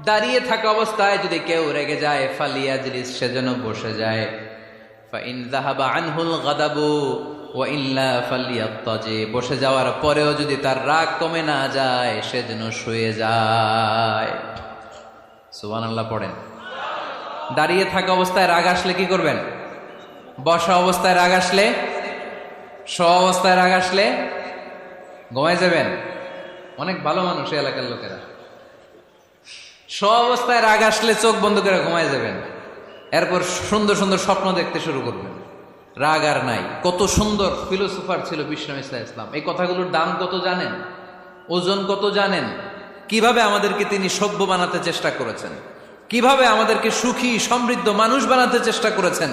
দাঁড়িয়ে থাকা অবস্থায় যদি কেউ রেগে যায়, ফালিয়াজলিস, সেজন্য বসে যায়। ফাইন যাহাবা আনহুল গাদাবু ওয়া ইল্লা ফালিয়াত্তাজি, বসে যাওয়ার পরেও যদি তার রাগ কমে না যায়, সেজন্য শুয়ে যায়। সুবহানাল্লাহ পড়েন। দাঁড়িয়ে থাকা অবস্থায় রাগ আসলে কি করবেন? বসা অবস্থায় রাগ আসলে, শোয়া অবস্থায় রাগ আসলে ঘুমায় যাবেন। অনেক ভালো মানুষ এই এলাকার লোকেরা, শোয়া অবস্থায় রাগ আসলে চোখ বন্ধ করে ঘুমায় যাবেন, এরপর সুন্দর সুন্দর স্বপ্ন দেখতে শুরু করবেন। রাগ আর নাই। কত সুন্দর ফিলোসোফার ছিল বিষ্ণু ঈসা ইসলাম। এই কথাগুলোর দাম কত জানেন? ওজন কত জানেন? কিভাবে আমাদেরকে তিনি সভ্য বানাতে চেষ্টা করেছেন, কিভাবে আমাদেরকে সুখী সমৃদ্ধ মানুষ বানাতে চেষ্টা করেছেন।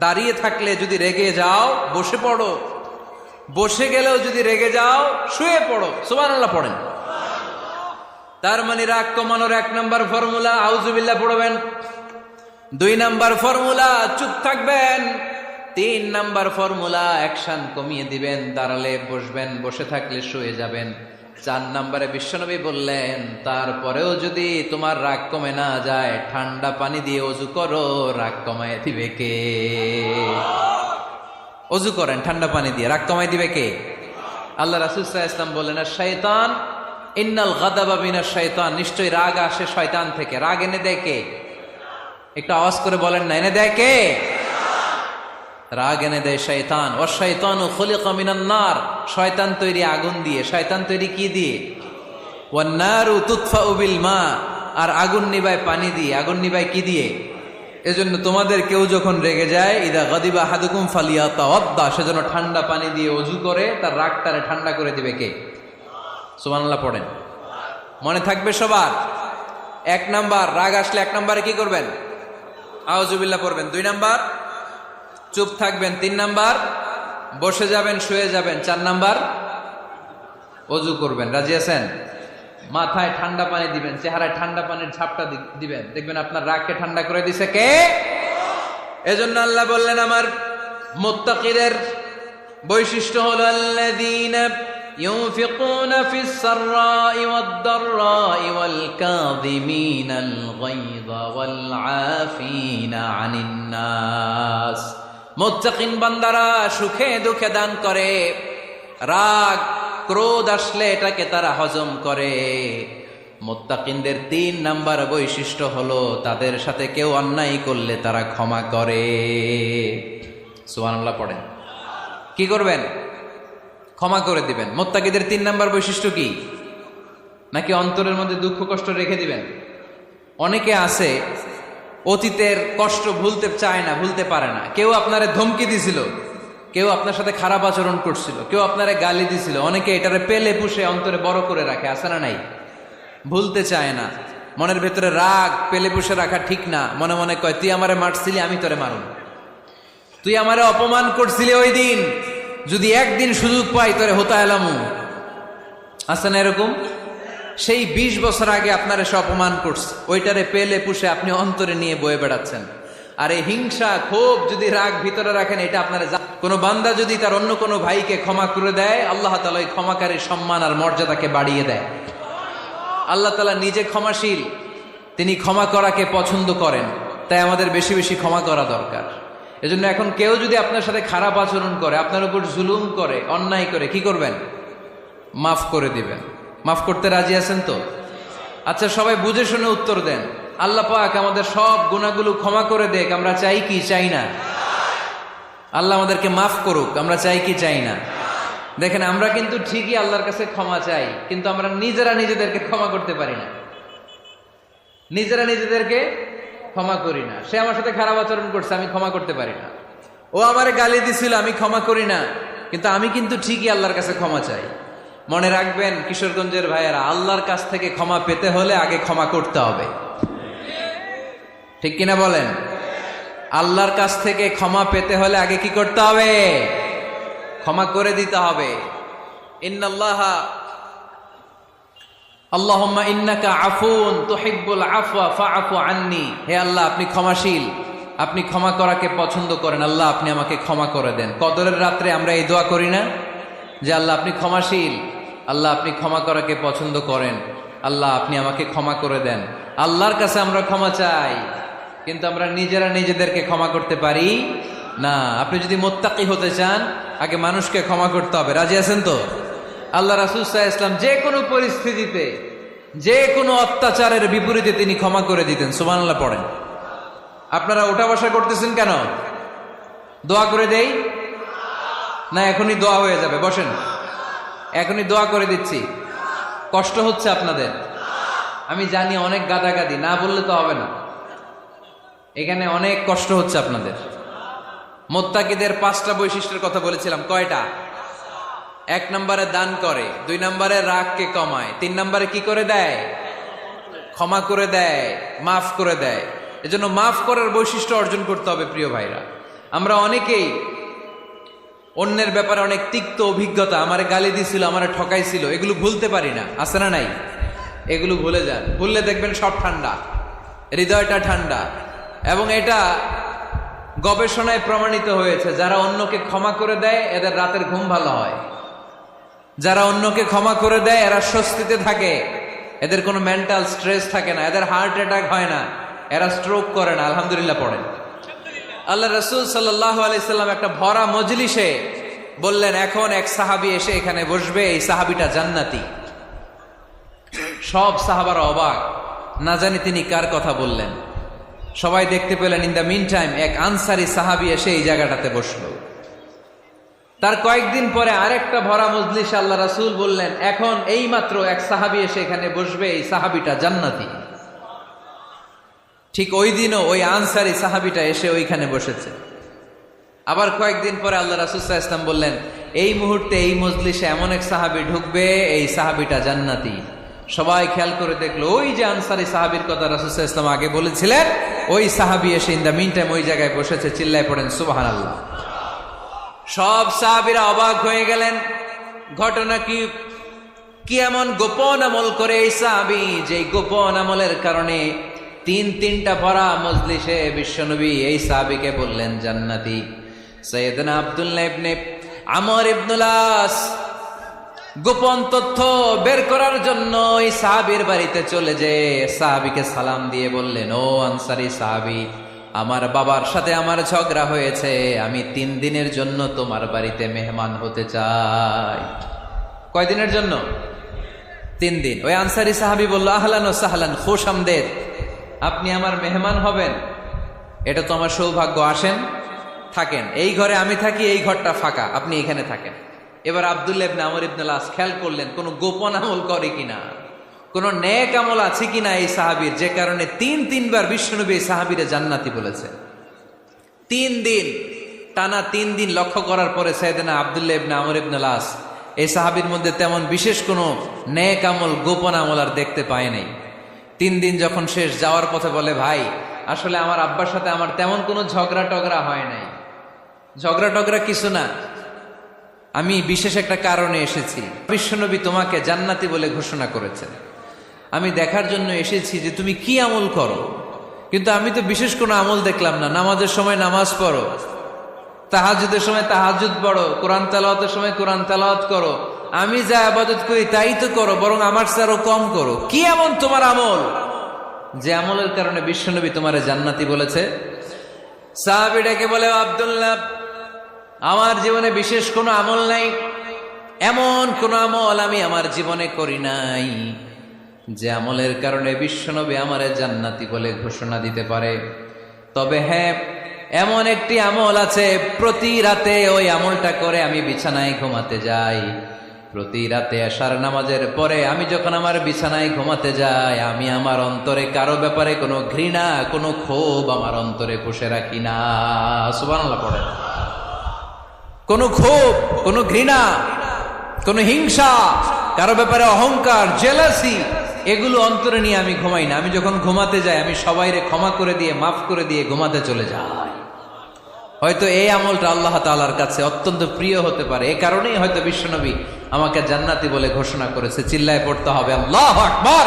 দাঁড়িয়ে থাকলে যদি রেগে যাও, বসে পড়ো, বসে গেলেও যদি রেগে যাও, শুয়ে পড়ো। সুবহানাল্লাহ পড়েন। তার মানে রাগ কমানোর 1 নম্বর ফর্মুলা আউযুবিল্লাহ পড়বেন, 2 নম্বর ফর্মুলা চুপ থাকবেন, 3 নম্বর ফর্মুলা অ্যাকশন কমিয়ে দিবেন, দাঁড়ালে বসবেন, বসে থাকলে শুয়ে যাবেন। 4 নম্বরে বিশ্বনবী বললেন, তারপরেও যদি তোমার রাগ কমে না যায়, ঠান্ডা পানি দিয়ে ওযু করো, রাগ কমায় দিবে কে? ওযু করেন ঠান্ডা পানি দিয়ে, রাগ কমায় দিবে কে? আল্লাহ রাসূল সাল্লাল্লাহু আলাইহি ওয়াসাল্লাম বললেন, আর শয়তান, ইন্নাল গাদাবা মিনাশ শাইতান, নিশ্চয়ই রাগ আসে শয়তান থেকে। রাগ এনে দেয় কে? একটু আওয়াজ করে বলেন না, এনে দেয় কে? রাগ এনে দেয় শয়তান। ওয়া শাইতানু খুলিকা মিনান নার, শয়তান তৈরি আগুন দিয়ে। শয়তান তৈরি কি দিয়ে? ওয়ান নারু তুতফাউ বিল মা, আর আগুন নিবায় পানি দিয়ে। আগুন নিবায় কি দিয়ে? এজন্য তোমাদের কেউ যখন রেগে যায়, ইদা গাদিবা আহাদুকুম ফালিয়াতাওয়াদ্দা, সেজন্য ঠান্ডা পানি দিয়ে ওযু করে তার রাগটারে ঠান্ডা করে দিবে কে? সুবহানাল্লাহ পড়েন। মনে থাকবে সবার? 1 নাম্বার, রাগ আসলে 1 নম্বরে কি করবেন? আউযুবিল্লাহ পড়বেন। 2 নাম্বার, চুপ থাকবেন। 3 নাম্বার, বসে যাবেন, শুয়ে যাবেন। 4 নাম্বার, ওযু করবেন। রাজি আছেন? মাথায় ঠান্ডা পানি দিবেন, চেহারায় ঠান্ডা পানির ঝাপটা দিবেন, দেখবেন আপনার রাগকে ঠান্ডা করে দিছে কে? এজন্য আল্লাহ বললেন আমার মুত্তাকিদের বৈশিষ্ট্য হলো আল্লাযীনা ইউনফিকুনা ফিস সাররাই ওয়াদ দাররাই ওয়াল কাযিমিনাল গায়যা ওয়াল আফিনা আনিন নাস। মুত্তাকিন বান্দারা সুখে দুঃখে দান করে, রাগ ক্রোধ আসলে এটাকে তারা হজম করে। মুত্তাকিনদের 3 নাম্বার বৈশিষ্ট্য হলো তাদের সাথে কেউ অন্যায় করলে তারা ক্ষমা করে। সুবহানাল্লাহ পড়েন। কি করবেন? ক্ষমা করে দিবেন। মুত্তাকিদের 3 নাম্বার বৈশিষ্ট্য কি? নাকি অন্তরের মধ্যে দুঃখ কষ্ট রেখে দিবেন? অনেকে আছে অতীতের কষ্ট ভুলতে চায় না, ভুলতে পারে না। কেউ আপনারে ধমকি দিছিল, কেউ আপনার সাথে খারাপ আচরণ করছিল, কেউ আপনারে গালি দিছিল, অনেকে এটারে পেলে পুষে অন্তরে বড় করে রাখে, আছে না নাই? ভুলতে চায় না। মনের ভেতরে রাগ পেলে পুষে রাখা ঠিক না। মনে মনে কয় তুই আমারে মারছিলি, আমি তোরে মারুম। তুই আমারে অপমান করছিলি ওই দিন, যদি একদিন সুযোগ পাই তোরে হতা এলামু। আছে না এরকম? সেই 20 বছর আগে আপনার এসে অপমান করছে, ওইটারে পেলে পুষে আপনি অন্তরে নিয়ে বয়ে বেড়াচ্ছেন। আর এই হিংসা ক্ষোভ যদি রাগ ভিতরে রাখেন, এটা আপনার কোনো বান্দা যদি তার অন্য কোনো ভাইকে ক্ষমা করে দেয়, আল্লাহ তাআলা ওই ক্ষমাকারীর সম্মান আর মর্যাদাকে বাড়িয়ে দেয়। আল্লাহ তাআলা নিজে ক্ষমাশীল, তিনি ক্ষমা করাকে পছন্দ করেন। তাই আমাদের বেশি বেশি ক্ষমা করা দরকার। এজন্য এখন কেউ যদি আপনার সাথে খারাপ আচরণ করে, আপনার উপর জুলুম করে, অন্যায় করে, কি করবেন? মাফ করে দিবেন। মাফ করতে রাজি আছেন তো? আচ্ছা, সবাই বুঝে শুনে উত্তর দেন। আল্লাহ পাক আমাদের সব গুনাহগুলো ক্ষমা করে দেখ, আমরা চাই কি চাই না? আল্লাহ আমাদেরকে মাফ করুক, আমরা চাই কি চাই না? দেখেন, আমরা কিন্তু ঠিকই আল্লাহর কাছে ক্ষমা চাই, কিন্তু আমরা নিজেরা নিজেদেরকে ক্ষমা করতে পারি না। নিজেরা নিজেদেরকে ক্ষমা করি না। সে আমার সাথে খারাপ আচরণ করছে, আমি ক্ষমা করতে পারি না। ও আমারে গালি দিছিল, আমি ক্ষমা করি না, কিন্তু আমি কিন্তু ঠিকই আল্লাহর কাছে ক্ষমা চাই। মনে রাখবেন কিশোরগঞ্জের ভাইয়েরা, আল্লাহর কাছ থেকে ক্ষমা পেতে হলে আগে ক্ষমা করতে হবে। ঠিক কিনা বলেন? আল্লাহর কাছ থেকে ক্ষমা পেতে হলে আগে কি করতে হবে? ক্ষমা করে দিতে হবে। ইন্নাল্লাহা আল্লাহুম্মা ইন্নাকা আফুন তুহিব্বুল আফওয়া ফাআফু আন্নি। হে আল্লাহ, আপনি ক্ষমাশীল, আপনি ক্ষমা করাকে পছন্দ করেন। আল্লাহ, আপনি আমাকে ক্ষমা করে দেন। কদরের রাত্রে আমরা এই দোয়া করি না যে আল্লাহ আপনি ক্ষমাশীল, আল্লাহ আপনি ক্ষমা করাকে পছন্দ করেন, আল্লাহ আপনি আমাকে ক্ষমা করে দেন। আল্লাহর কাছে আমরা ক্ষমা চাই, কিন্তু আমরা নিজেরা নিজেদেরকে ক্ষমা করতে পারি না। আপনি যদি মুত্তাকি হতে চান, আগে মানুষকে ক্ষমা করতে হবে। রাজি আছেন তো? আল্লাহ রাসূল সাল্লাল্লাহু আলাইহি ওয়াসাল্লাম যে কোনো পরিস্থিতিতে, যে কোনো অত্যাচারের বিপরীতে তিনি ক্ষমা করে দিতেন। সুবহানাল্লাহ পড়েন। আপনারা ওঠা বসা করতেছেন কেন? দোয়া করে দেই না? এখনই দোয়া হয়ে যাবে, বসেন। এখনই দোয়া করে দিচ্ছি। কষ্ট হচ্ছে আপনাদের? আমি জানি অনেক গাদাগাদি, না বললে তো হবে না। এখানে অনেক কষ্ট হচ্ছে আপনাদের। মুত্তাকিদের 5টা বৈশিষ্ট্যের কথা বলেছিলাম। কয়টা? 1 নম্বরে দান করে, 2 নম্বরে রাগকে কমায়, 3 নম্বরে কি করে দেয়? ক্ষমা করে দেয়, মাফ করে দেয়। এজন্য মাফ করার বৈশিষ্ট্য অর্জন করতে হবে। প্রিয় ভাইরা, আমরা অনেকেই অন্যের ব্যাপারে অনেক তিক্ত অভিজ্ঞতা, আমারে গালি দিছিল, আমারে ঠকাইছিল, এগুলো ভুলতে পারি না। আছে না নাই? এগুলো ভুলে যান। ভুললে দেখবেন সব ঠান্ডা, হৃদয়টা ঠান্ডা। এবং এটা গবেষণায় প্রমাণিত হয়েছে, যারা অন্যকে ক্ষমা করে দেয় এদের রাতের ঘুম ভালো হয়। যারা অন্যকে ক্ষমা করে দেয় এরা স্বস্তিতে থাকে, এদের কোনো মেন্টাল স্ট্রেস থাকে না, এদের হার্ট অ্যাটাক হয় না, এরা স্ট্রোক করে না। আলহামদুলিল্লাহ পড়েন। আল্লাহ রাসূল সাল্লাল্লাহু আলাইহি সাল্লাম একটা ভরা মজলিসে বললেন, এখন এক সাহাবী এসে এখানে বসবে, এই সাহাবীটা জান্নাতি। সব সাহাবারা অবাক, না জানি তিনি কার কথা বললেন। সবাই দেখতে পেলেন ইন দ্য মিন টাইম এক আনসারি সাহাবী এসে এই জায়গাটাতে বসলো। তার কয়েকদিন পরে আরেকটা ভরা মজলিসে আল্লাহ রাসূল বললেন, এখন এই মাত্র এক সাহাবী এসে এখানে বসবে, এই সাহাবীটা জান্নাতি। ঠিক ওই দিনও ওই আনসারি সাহাবীটা এসে ওইখানে বসেছে। আবার কয়েকদিন পরে আল্লাহ রাসূল সাল্লাল্লাহু আলাইহি ওয়াসাল্লাম বললেন, এই মুহূর্তে এই মজলিসে এমন এক সাহাবী ঢুকবে, এই সাহাবীটা জান্নাতি। সবাই খেয়াল করে দেখলো ওই যে আনসারী সাহাবীর কথা রাসূল সাল্লাল্লাহু আলাইহি ওয়াসাল্লাম আগে বলেছিলেন, ওই সাহাবী এসে ইন দ্য মিন টাইম ওই জায়গায় বসেছে। চিল্লায় পড়েন সুবহানাল্লাহ। সব সাহাবীরা অবাক হয়ে গেলেন। ঘটনা কি এমন গোপন আমল করে এই সাহাবী, যে গোপন আমলের কারণে তিনটা ভরা মজলিসে বিশ্বনবী এই সাহাবীকে বললেন জান্নাতি। সাইয়েদনা আব্দুল্লাহ ইবনে আমর ইবনুল আস গোপন তথ্য বের করার জন্য ওই সাহাবীর বাড়িতে চলে যেয়ে সাহাবীকে সালাম দিয়ে বললেন, ও আনসারী সাহাবী, আমার বাবার সাথে আমার ঝগড়া হয়েছে, আমি 3 দিনের জন্য তোমার বাড়িতে মেহমান হতে চাই। কয়দিনের জন্য? 3 দিন। ওই আনসারী সাহাবী বলল, আহলান ও সাহলান, খুশ আমদেদ, আপনি আমার মেহমান হবেন, এটা তো আমার সৌভাগ্য, আসেন থাকেন, এই ঘরে আমি থাকি, এই ঘরটা ফাঁকা, আপনি এখানে থাকেন। এবার আব্দুল্লাহ ইবনে আমর ইবনুল আস খেয়াল করলেন কোনো গোপন আমল করে কিনা, কোন নেক আমল আছে কিনা এই সাহাবীর, যে কারণে 3বার বিশ্বনবী এই সাহাবীরে জান্নাতি বলেছে। 3 দিন টানা 3 দিন লক্ষ্য করার পরে সাইয়েদনা আব্দুল্লাহ ইবনে আমর ইবনুল আস এই সাহাবীর মধ্যে তেমন বিশেষ কোনো নেক আমল, গোপন আমল আর দেখতে পায় নাই। 3 দিন যখন শেষ, যাওয়ার পথে বলে, ভাই আসলে আমার আব্বার সাথে আমার তেমন কোনো ঝগড়া টগড়া হয় নাই, ঝগড়া টগড়া কিছু না, আমি বিশেষ একটা কারণে এসেছি। বিশ্বনবী তোমাকে জান্নাতি বলে ঘোষণা করেছেন, আমি দেখার জন্য এসেছি যে তুমি কি আমল করো, কিন্তু আমি তো বিশেষ কোনো আমল দেখলাম না। নামাজের সময় নামাজ পড়ো, তাহাজ্জুদের সময় তাহাজ্জুদ পড়ো, কোরআন তেলাওয়াতের সময় কোরআন তেলাওয়াত করো, আমি যা ইবাদত করি তাই তো করো, বরং আমার চেয়ে কম করো। কি এমন তোমার আমল যে আমলের কারণে বিশ্বনবী তোমারে জান্নাতি বলেছে? সাহাবী ডেকে বলে, আব্দুল্লাহ, আমার জীবনে বিশেষ কোনো আমল নাই, এমন কোন আমল আমি আমার জীবনে করি নাই যে আমলের কারণে বিশ্বনবী আমারে জান্নাতি বলে ঘোষণা দিতে পারে। তবে হ্যাঁ, এমন একটি আমল আছে, প্রতি রাতে ওই আমলটা করে আমি বিছানায় ঘুমাতে যাই। প্রতি রাতে এশার নামাজের পরে আমি যখন আমার বিছানায় ঘুমাতে যাই, আমি আমার অন্তরে কারো ব্যাপারে কোনো ঘৃণা, কোনো ক্ষোভ আমার অন্তরে পুষে রাখি না। সুবহানাল্লাহ পড়ে। কোনো ক্ষোভ, কোনো ঘৃণা, কোনো হিংসা, কারো ব্যাপারে অহংকার, জেলাসি, এগুলো অন্তরে নিয়ে আমি ঘুমাই না। আমি যখন ঘুমাতে যাই, আমি সবাইরে ক্ষমা করে দিয়ে, মাফ করে দিয়ে ঘুমাতে চলে যাই। হয়তো এই আমলটা আল্লাহ তাআলার কাছে অত্যন্ত প্রিয় হতে পারে, এ কারণেই হয়তো বিশ্বনবী আমাকে জান্নাতি বলে ঘোষণা করেছে। চিল্লায় পড়তে হবে আল্লাহু আকবার।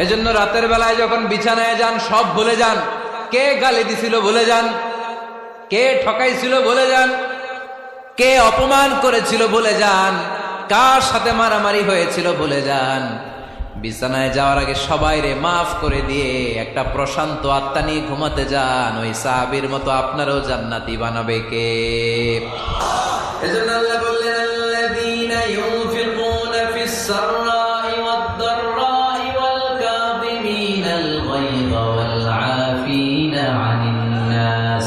এজন্য রাতের বেলায় যখন বিছানায় যান, সব ভুলে যান। কে গালি দিছিল ভুলে যান, কে ঠকাইছিল ভুলে যান, কে অপমান করেছিল ভুলে যান, কার সাথে মারামারি হয়েছিল ভুলে যান। বিছানায় যাওয়ার আগে সবাইরে মাফ করে দিয়ে একটা প্রশান্ত আত্মা নিয়ে ঘুমাতে যান। ওই সাহাবীর মতো আপনারও জান্নাতি বানাবে কে? এজন্য আল্লাহ বললেন, আল্লাযীনা ইউনফিকুনা ফিস সাররাই ওয়াদ দাররাই ওয়াল কাযিমিনাল গায়যা ওয়াল আফিনা আনিন নাস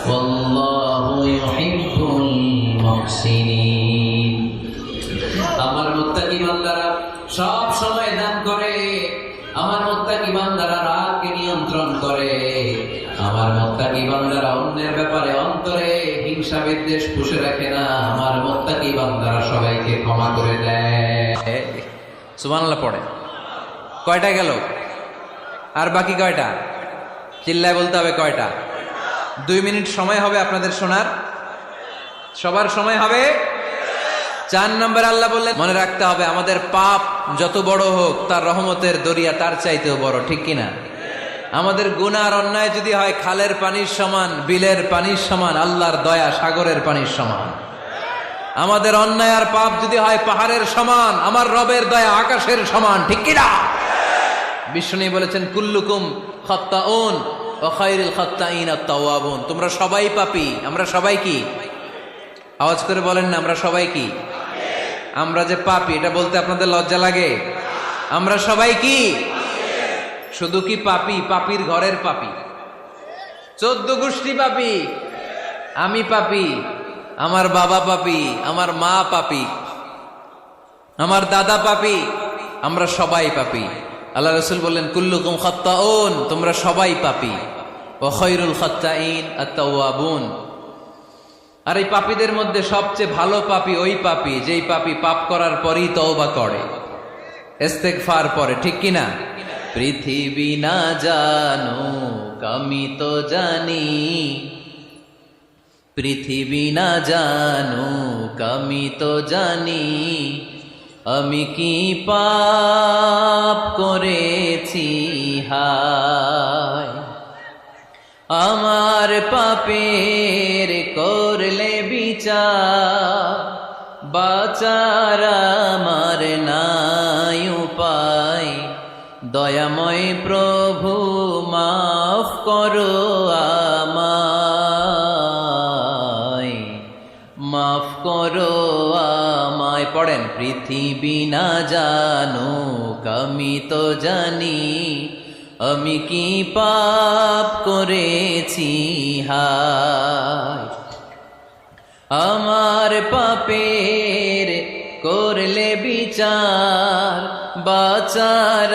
ওয়াল্লাহু ইউহিব্বুল মুহসিনিন। আমার মুত্তাকি বান্দারা সব সময় দান করে, আমার মুত্তাকি বান্দারা রাগকে নিয়ন্ত্রণ করে, আমার মুত্তাকি বান্দারা অন্যের ব্যাপারে অন্তরে হিংসা বিদ্বেষ পুষে রাখে না, আমার মুত্তাকি বান্দারা সবাইকে ক্ষমা করে দেয়। সুবহানাল্লাহ পড়ে। কয়টা গেল? আর বাকি কয়টা? চিল্লায় বলতে হবে কয়টা? 2 মিনিট সময় হবে আপনাদের শোনার। সবার সময় হবে। 4 নম্বর আল্লাহ বললেন, মনে রাখতে হবে আমাদের পাপ যত বড় হোক, তার রহমতের দরিয়া তার চাইতেও বড়, ঠিক কিনা? আমাদের গুনাহ আর অন্যায় যদি হয় খালের পানির সমান, বিলের পানির সমান, আল্লাহর দয়া সাগরের পানির সমান। আমাদের অন্যায় আর পাপ যদি হয় পাহাড়ের সমান, আমার রবের দয়া আকাশের সমান, ঠিক কিনা? বিষ্ণু বলেছেন, কুল্লুকুম খাত্তাউন ওয়া খায়রুল খাত্তাইন আত-তাওয়াবুন। তোমরা সবাই পাপী। আমরা সবাই কি? আওয়াজ করে বলেন না, আমরা সবাই কি? আমরা যে পাপী, এটা বলতে আপনাদের লজ্জা লাগে? আমরা সবাই কি? শুধু কি পাপী? পাপীর ঘরের পাপী, 14 গোষ্ঠী পাপী। আমি পাপী, আমার বাবা পাপী, আমার মা পাপী, আমার দাদা পাপী, আমরা সবাই পাপী। আল্লাহ রাসূল বললেন, কুল্লুকুম খাত্তাউন, তোমরা সবাই পাপী, ওয়া খায়রুল খাত্তাইন আত-তাওয়াবুন। আর এই পাপীদের মধ্যে সবচেয়ে ভালো পাপী ওই পাপী যেই পাপী পাপ করার পরই তওবা করে। ইস্তেগফার পরে, ঠিক কিনা? পৃথিবী না জানুক আমি তো জানি, পৃথিবী না জানুক আমি তো জানি, আমি কি পাপ করেছি হায়, আমার পাপের করলে বিচার, বাঁচার আমার নাই উপায়, দয়াময় প্রভু মাফ করো আমায়, মাফ করো আমায়। পড়েন, পৃথিবী না জানুক আমি তো জানি, আমি কি পাপ করেছি হায়, আমার পাপের করলে বিচার, বাঁচার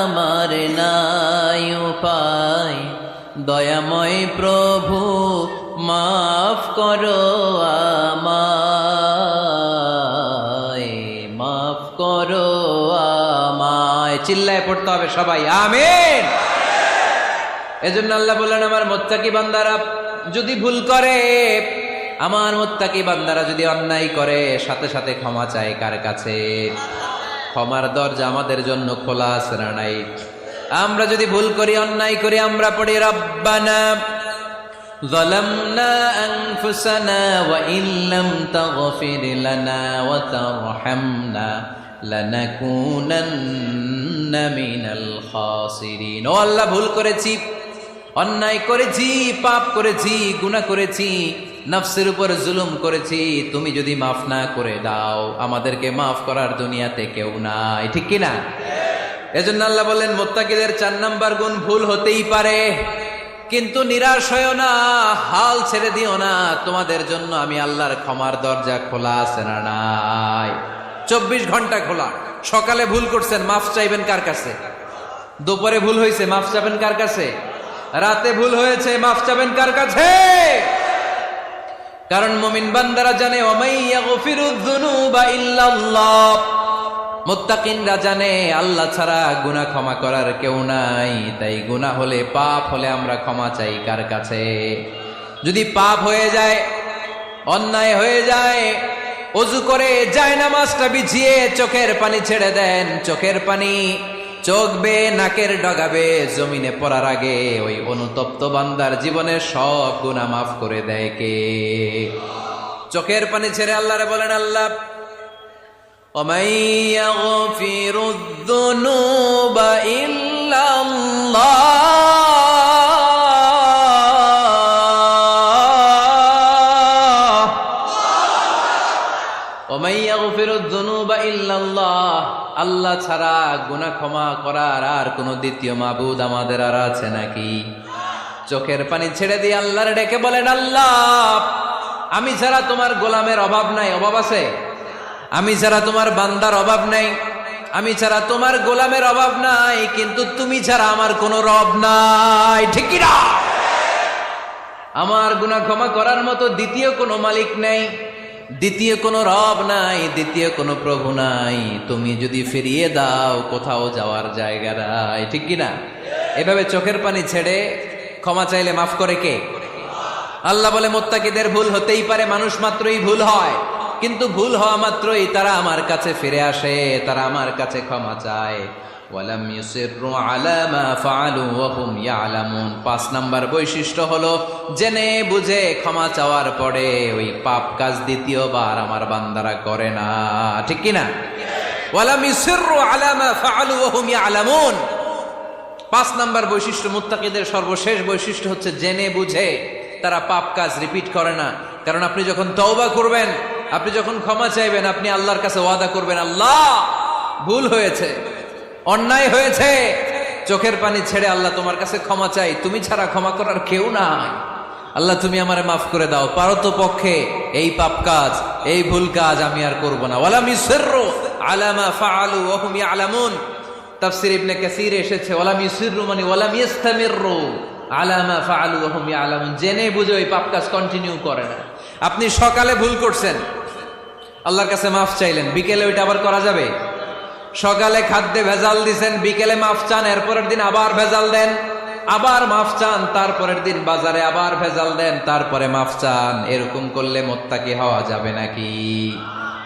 আমার নাই উপায়, দয়াময় প্রভু মাফ করো আমায়, মাফ করো আমায়। চিল্লায় পড়তে হবে সবাই, আমিন। এজন্য আল্লাহ বললেন, আমার মুত্তাকি বান্দারা যদি ভুল করে, আমার মুত্তাকি বান্দারা যদি অন্যায় করে, সাথে সাথে ক্ষমা চায় কার কাছে? ক্ষমার দরজা আমাদের জন্য খোলা আছে না নাই? আমরা যদি ভুল করি, অন্যায় করি, আমরা পড়ি রব্বানা যালামনা আনফুসানা ওয়া ইল্লাম তাগফির লানা ওয়া তারহামনা লানাকুনান্না মিনাল খাসিরিন। ও আল্লাহ, ভুল করেছি, অন্যায় করেছি, পাপ করেছি, গুনাহ করেছি, নফসের উপর জুলুম করেছি, তুমি যদি মাফ না করে দাও, আমাদেরকে মাফ করার দুনিয়াতে কেউ নাই, ঠিক কিনা? এজন্য আল্লাহ বললেন, মুত্তাকিদের 4 নাম্বার গুণ, ভুল হতেই পারে কিন্তু নিরাশ হইও না, হাল ছেড়ে দিও না, তোমাদের জন্য আমি আল্লাহর ক্ষমার দরজা খোলা আছে না নাই? 24 ঘন্টা খোলা। সকালে ভুল করছেন, মাফ চাইবেন কার কাছে? দুপুরে ভুল হয়েছে, মাফ চাইবেন কার কাছে? রাতে ভুল হয়েছে, মাফ চাইবেন কার কাছে? কারণ মুমিন বান্দারা জানে, ওয়ামাইয়াগফিরুয যুনুবা ইল্লাল্লাহ, মুত্তাকিনরা জানে আল্লাহ ছাড়া গুনাহ ক্ষমা করার কেউ নাই। তাই গুনাহ হলে, পাপ হলে আমরা ক্ষমা চাই কার কাছে? যদি পাপ হয়ে যায়, অন্যায় হয়ে যায়, ওযু করে জায়নামাজটা বিছিয়ে চোখের পানি ছেড়ে দেন, চোখের পানি চোখ বেয়ে নাকের ডগাবে জমিনে পড়ার আগে ওই অনুতপ্ত বান্দার জীবনের সব গুনাহ মাফ করে দেয় কে? চোখের পানি ছেড়ে আল্লাহরে বলেন, আল্লাহ وَمَن يَغْفِرُ الذُّنُوبَ إِلَّا اللَّهُ وَمَن يَغْفِرُ الذُّنُوبَ إِلَّا اللَّهُ। আল্লাহ ছাড়া গুনাহ ক্ষমা করার আর কোন দ্বিতীয় মাবুদ আমাদের আর আছে নাকি? চোখের পানি ছেড়ে দিয়ে আল্লাহরে ডেকে বলেন, আল্লাহ আমি ছাড়া তোমার গোলামের অভাব নাই, অভাব আছে? আমি ছাড়া তোমার বান্দার অভাব নাই, আমি ছাড়া তোমার গোলামের অভাব নাই, কিন্তু তুমি ছাড়া আমার কোনো রব নাই, ঠিক কি না? আমার গুনাহ ক্ষমা করার মতো দ্বিতীয় কোনো মালিক নাই, দ্বিতীয় কোনো রব নাই, দ্বিতীয় কোনো প্রভু নাই। তুমি যদি ফিরিয়ে দাও, কোথাও যাওয়ার জায়গা নাই, ঠিক কি না? এভাবে চোখের পানি ছেড়ে ক্ষমা চাইলে মাফ করে কে? আল্লাহ বলে, মুত্তাকিদের ভুল হতেই পারে, মানুষ মাত্রই ভুল হয়, কিন্তু ভুল হওয়া মাত্রই তারা আমার কাছে ফিরে আসে, তারা আমার কাছে ক্ষমা চায়। ওয়ালাম ইউসিররু আলা মা ফাআলু ওয়া হুম ইয়ালামুন। 5 নাম্বার বৈশিষ্ট্য হলো, জেনে বুঝে ক্ষমা চাওয়ার পরে ওই পাপ কাজ দ্বিতীয়বার আমার বান্দারা করে না, ঠিক কি না? ওয়ালাম ইউসিররু আলা মা ফাআলু ওয়া হুম ইয়ালামুন। 5 নাম্বার বৈশিষ্ট্য, মুত্তাকিদের সর্বশেষ বৈশিষ্ট্য হচ্ছে জেনে বুঝে তারা পাপ কাজ রিপিট করে না। কারণ আপনি যখন তওবা করবেন, আপনি যখন ক্ষমা চাইবেন, আপনি আল্লাহর কাছে ওয়াদা করবেন, আল্লাহ ভুল হয়েছে, অন্যায় হয়েছে, চোখের পানি ছেড়ে আল্লাহ তোমার কাছে ক্ষমা চাই, তুমি ছাড়া ক্ষমা করার কেউ নাই, আল্লাহ তুমি আমারে মাফ করে দাও, পারো তো পক্ষে এই পাপ কাজ, এই ভুল কাজ আমি আর করব না। ওয়ালাম ইউসিররু আলা মা ফাআলু ওয়া হুম ইয়ালামুন। তাফসীর ইবনে কাসীরে এসেছে, ওয়ালাম ইউসিররু মানে ওয়ালাম ইস্তামিররু আলা মা ফাআলু ওয়া হুম ইয়ালামুন, জেনে বুঝে ওই পাপ কাজ কন্টিনিউ করে না। আপনি সকালে ভুল করছেন, আল্লাহর কাছে মাফ চাইলেন, বিকেলে ওইটা আবার করা যাবে? সকালে খাদ্যে ভেজাল দিছেন, বিকেলে মাফ চান, এরপরের দিন আবার ভেজাল দেন, আবার মাফ চান, তারপরের দিন বাজারে আবার ভেজাল দেন, তারপরে মাফ চান। এরকম করলে মুত্তাকি হওয়া যাবে নাকি?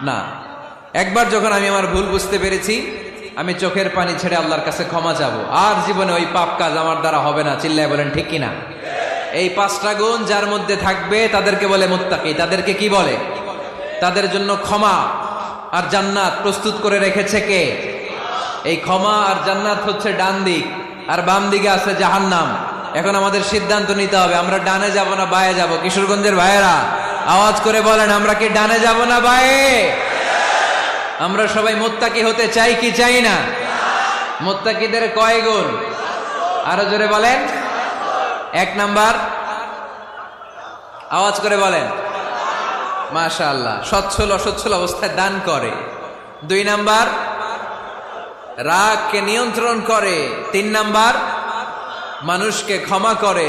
না। একবার যখন আমি আমার ভুল বুঝতে পেরেছি, আমি চোখের পানি ছেড়ে আল্লাহর কাছে ক্ষমা চাবো। আর জীবনে ওই পাপ কাজ আমার দ্বারা হবে না। চিল্লায় বলেন ঠিক কিনা? এই 5টা গুণ যার মধ্যে থাকবে তাদেরকে বলে মুত্তাকি। তাদেরকে কি বলে? তাদের জন্য ক্ষমা আর জান্নাত প্রস্তুত করে রেখেছে কে? এই ক্ষমা আর জান্নাত হচ্ছে ডান দিক, আর বাম দিকে আছে জাহান্নাম। এখন আমাদের সিদ্ধান্ত নিতে হবে, আমরা ডানে যাব না বায়ে যাব। কিশোরগঞ্জের ভাইয়েরা আওয়াজ করে বলেন, আমরা কি ডানে যাব না বায়ে? আমরা সবাই মুত্তাকি হতে চাই কি চাই না? মুত্তাকিদের কয় গুণ? আরো জোরে বলেন। 1 নাম্বার, আওয়াজ করে বলেন। মাশাআল্লাহ, সচ্ছল অসচ্ছল অবস্থায় দান করে। 2 নাম্বার, রাগকে নিয়ন্ত্রণ করে। 3 নাম্বার, মানুষকে ক্ষমা করে।